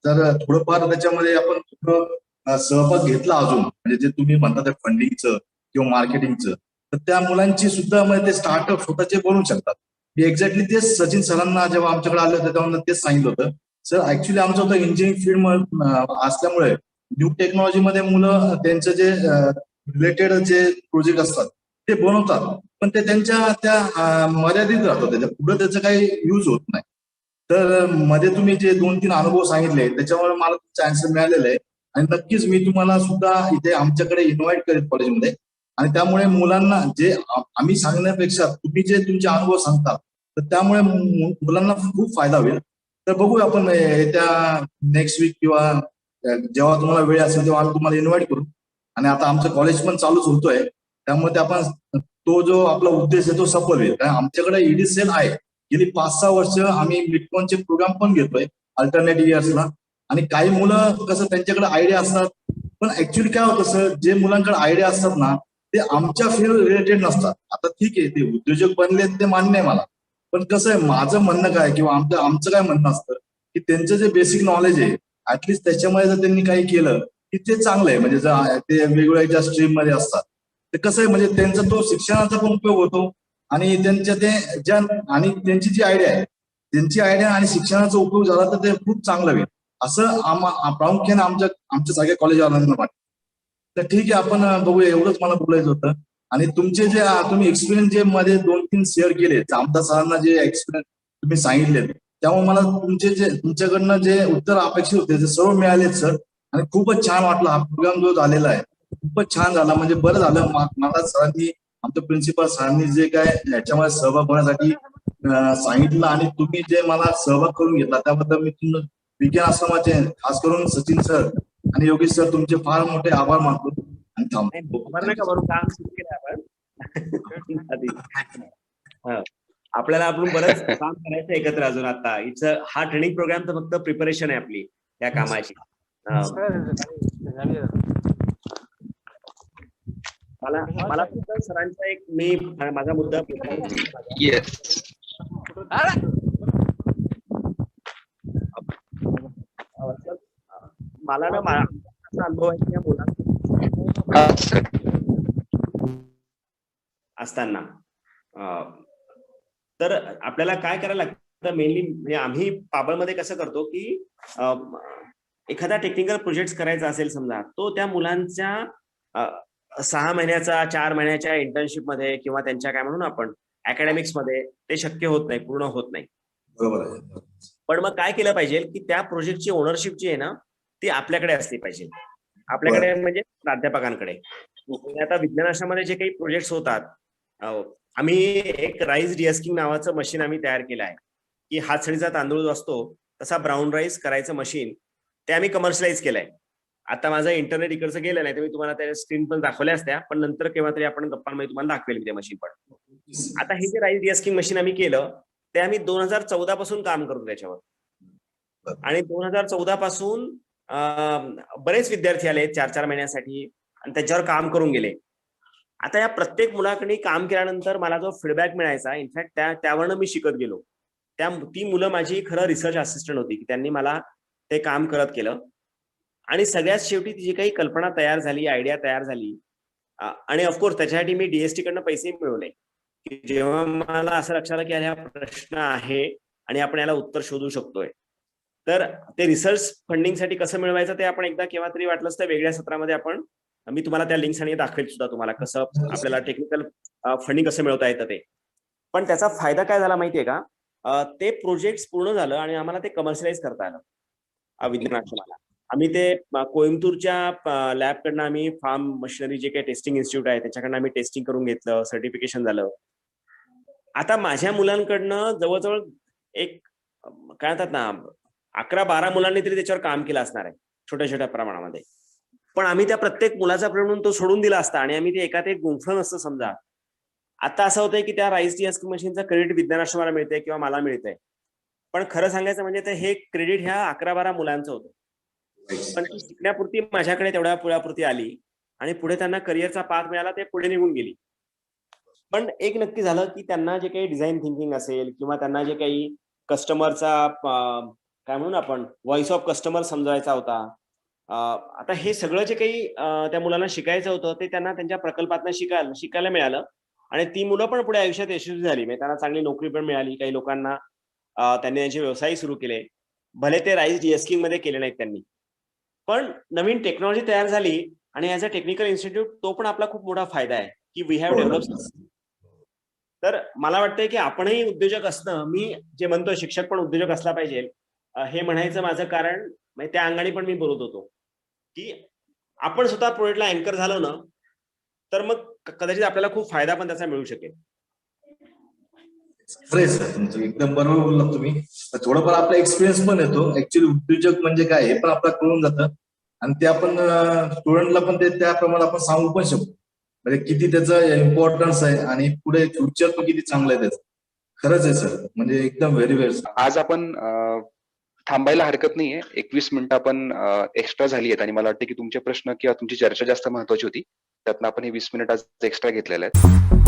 जर थोडंफार त्याच्यामध्ये आपण थोडं सहभाग घेतला अजून, म्हणजे जे तुम्ही म्हणता ते फंडिंगचं किंवा मार्केटिंगचं, तर त्या मुलांची सुद्धा म्हणजे ते स्टार्टअप स्वतःचे बनवू शकतात. मी एक्झॅक्टली तेच सचिन सरांना जेव्हा आमच्याकडे आलं होतं तेव्हा तेच सांगितलं होतं. सर ऍक्च्युली आमचं होतं इंजिनिअरिंग फील्ड असल्यामुळे न्यू टेक्नॉलॉजीमध्ये मुलं त्यांचं जे रिलेटेड जे प्रोजेक्ट असतात ते बनवतात, पण ते त्यांच्या त्या मर्यादित राहतात, त्याच्या पुढे त्याचं काही यूज होत नाही. तर मध्ये तुम्ही जे 2-3 अनुभव सांगितले त्याच्यामुळे मला तुमचं आन्सर मिळालेलं आहे आणि नक्कीच मी तुम्हाला सुद्धा इथे आमच्याकडे इन्व्हाइट करेन कॉलेजमध्ये. आणि त्यामुळे मुलांना जे आम्ही सांगण्यापेक्षा तुम्ही जे तुमचे अनुभव सांगता तर त्यामुळे मुलांना खूप फायदा होईल. तर बघूया आपण येत्या नेक्स्ट वीक किंवा जेव्हा तुम्हाला वेळ असेल तेव्हा आम्ही तुम्हाला इन्व्हाइट करू आणि आता आमचं कॉलेज पण चालूच होतोय, त्यामुळे आपण तो जो आपला उद्देश आहे तो सफल होईल. कारण आमच्याकडे ईडी सेल आहे. गेली 5-6 वर्ष आम्ही मिडकॉनचे प्रोग्राम पण घेतोय अल्टरनेट इयर्सला. आणि काही मुलं कसं त्यांच्याकडे आयडिया असतात, पण ऍक्च्युली काय होतं सर, जे मुलांकडे आयडिया असतात ना ते आमच्या फील्ड रिलेटेड नसतात. आता ठीक आहे ते उद्योजक बनले ते मान्य आहे मला, पण कसं आहे माझं म्हणणं काय किंवा आमचं काय म्हणणं असतं की त्यांचं जे बेसिक नॉलेज आहे ऍटलिस्ट त्याच्यामध्ये जर त्यांनी काही केलं की ते चांगलं आहे. म्हणजे जर ते वेगवेगळ्या ज्या स्ट्रीम मध्ये असतात ते कसं आहे म्हणजे त्यांचा तो शिक्षणाचा पण उपयोग होतो आणि त्यांच्या ते ज्या आणि त्यांची जी आयडिया आहे त्यांची आयडिया आणि शिक्षणाचा उपयोग झाला तर ते खूप चांगलं होईल असं प्रामुख्याने आमच्या सगळ्या कॉलेजवाल्यांना वाटतं. तर ठीक आहे आपण बघूया, एवढंच मला बोलायचं होतं. आणि तुमचे जे तुम्ही एक्सपिरियन्स जे मध्ये 2-3 शेअर केले, आमदार सरांना जे एक्सपिरियन्स तुम्ही सांगितले त्यामुळे मला तुमच्याकडनं जे उत्तर अपेक्षित होते ते सर्व मिळालेत सर. आणि खूपच छान वाटलं हा प्रोग्राम जो झालेला आहे, खूपच छान झाला. म्हणजे बरं झालं मला सरांनी, आमच्या प्रिन्सिपल सरांनी जे काय याच्यामध्ये सहभाग होण्यासाठी सांगितलं आणि तुम्ही जे मला सहभाग करून घेतला त्याबद्दल मी विज्ञान आश्रमाचे खास करून सचिन सर आणि योगेश सर तुमचे फार मोठे आभार मानतो आणि थांबतो. काम सुरू केलं आपण. आपल्याला आपण बरंच काम करायचं एकत्र अजून. आता हा ट्रेनिंग प्रोग्राम तर फक्त प्रिपरेशन आहे आपली या कामाची. मला सरांचा एक माझा मुद्दा मला ना असा अनुभव आहे की या मुलांना असताना तर आपल्याला काय करायला लागतं मेनली, म्हणजे आम्ही पाबळमध्ये कसं करतो की एखादा टेक्निकल प्रोजेक्ट करायचा असेल समजा, तो त्या मुलांच्या 6 महिन्याचा 4 महिन्याच्या इंटर्नशिप मध्ये किंवा त्यांच्या काय म्हणून आपण अकॅडमिक्स मध्ये ते शक्य होत नाही, पूर्ण होत नाही. बरोबर आहे. पण मग काय केलं पाहिजे की त्या प्रोजेक्टची ओनरशिप जी आहे ना ती आपल्याकडे असली पाहिजे. आपल्याकडे म्हणजे प्राध्यापकांकडे. आता विज्ञान आश्रमामध्ये जे काही प्रोजेक्ट होतात, आम्ही एक राईस डिअस्किंग नावाचं मशीन आम्ही तयार केलं आहे की हातसडीचा तांदूळ जो असतो तसा ब्राऊन राईस करायचं मशीन, ते आम्ही कमर्शियलाइज केलंय. आता माझं इंटरनेट इकडचं गेलं नाही तर मी तुम्हाला त्या स्क्रीन पण दाखवल्या असत्या, पण नंतर केव्हा तरी आपण गप्पांमध्ये तुम्हाला दाखवेल ते मशीन. पण आता हे जे राईस डिअस्किंग मशीन आम्ही केलं ते आम्ही 2014 पासून काम करतो त्याच्यावर. आणि 2014 पासून बरेच विद्यार्थी आले 4-4 महिन्यासाठी आणि त्याच्यावर काम करून गेले. आता या प्रत्येक मुलाकडे काम केल्यानंतर मला जो फीडबॅक मिळायचा, इनफॅक्ट त्यावरनं मी शिकत गेलो. ती मुलं माझी खरं रिसर्च असिस्टंट होती की त्यांनी मला ते काम करत केलं. आणि सगळ्यात शेवटी जी काही कल्पना तयार झाली, आयडिया तयार झाली, आणि ऑफकोर्स त्याच्यासाठी मी डीएसटी कडनं पैसे मिळवले. की जेव्हा मला असं लक्षात आलं की हा प्रश्न आहे आणि आपण याला उत्तर शोधू शकतोय, तर ते रिसर्च फंडिंगसाठी कसं मिळवायचं ते आपण एकदा केव्हा तरी वाटलंच तर वेगळ्या सत्रामध्ये मी तुम्हाला त्या लिंक्स आणि दाखवेल सुद्धा तुम्हाला कसं आपल्याला टेक्निकल फंडिंग कसं मिळवता येतं ते. पण त्याचा फायदा काय झाला माहितीये का, ते प्रोजेक्ट पूर्ण झालं आणि आम्हाला ते कमर्शियलाइज करता आलं विज्ञान आश्रमाला. आम्ही ते कोइंबतूरच्या लॅबकडनं आम्ही फार्म मशिनरी जे काही टेस्टिंग इन्स्टिट्यूट आहे त्याच्याकडनं आम्ही टेस्टिंग करून घेतलं, सर्टिफिकेशन झालं. आता माझ्या मुलांकडनं जवळजवळ एक काय म्हणतात ना 11-12 मुलांनी तरी त्याच्यावर काम केलं असणार आहे छोट्या छोट्या प्रमाणामध्ये. पण आम्ही त्या प्रत्येक मुलाचा प्रमाण तो सोडून दिला असता आणि आम्ही ते एकात एक गुंफलं नसतं समजा. आता असं होतंय की त्या राईस डिअस्किंग मशीनचं क्रेडिट विज्ञान आश्रमाला मिळतंय किंवा मला मिळतंय. पण खरं सांगायचं म्हणजे ते हे क्रेडिट ह्या 11-12 मुलांचं होतं. पण ती शिकण्यापुरती माझ्याकडे तेवढ्या पुढ्यापुरती आली आणि पुढे त्यांना करिअरचा पाथ मिळाला, ते पुढे निघून गेली. पण एक नक्की झालं की त्यांना जे काही डिझाईन थिंकिंग असेल किंवा त्यांना जे काही कस्टमरचा काय म्हणून आपण व्हॉइस ऑफ कस्टमर समजायचा होता, आता हे सगळं जे काही त्या मुलांना शिकायचं होतं ते त्यांना त्यांच्या प्रकल्पातनं शिकायला मिळालं. आणि ती मुलं पण पुढे आयुष्यात यशस्वी झाली. म्हणजे त्यांना चांगली नोकरी पण मिळाली. काही लोकांना त्यांनी त्यांचे व्यवसाय सुरू केले. भले ते राईस डिअस्किंग मध्ये केले नाहीत त्यांनी, पण नवीन टेक्नॉलॉजी तयार झाली आणि ऍज अ टेक्निकल इन्स्टिट्यूट तो पण आपला खूप मोठा फायदा आहे की वी हॅव डेव्हलप. तर मला वाटतंय की आपणही उद्योजक असणं, मी जे म्हणतो शिक्षक पण उद्योजक असला पाहिजे, हे म्हणायचं माझं कारण म्हणजे त्या अंगाने पण मी बोलत होतो की आपण स्वतः प्रोजेक्टला अँकर झालो ना तर मग कदाचित आपल्याला खूप फायदा पण त्याचा मिळू शकेल. फ्रेश आहे तुमचं, एकदम बरोबर बोललात तुम्ही. थोडंफार आपला एक्सपिरियन्स पण येतो. ऍक्च्युअली उद्योजक म्हणजे काय हे पण आपल्याला कळून जातं. आणि ते आपण स्टुडंटला पण ते त्याप्रमाणे आपण सांगू पण शकतो. म्हणजे किती त्याचं इम्पॉर्टन्स आहे आणि पुढे फ्युचर पण किती चांगलं आहे त्याचं. खरंच आहे सर, म्हणजे एकदम व्हेरी वेल. आज आपण थांबायला हरकत नाहीये. 21 मिनिटं आपण एक्स्ट्रा झाली आहेत आणि मला वाटतं की तुमचे प्रश्न किंवा तुमची चर्चा जास्त महत्वाची होती. त्यातनं आपण हे 20 मिनिट आज एक्स्ट्रा घेतलेले आहेत.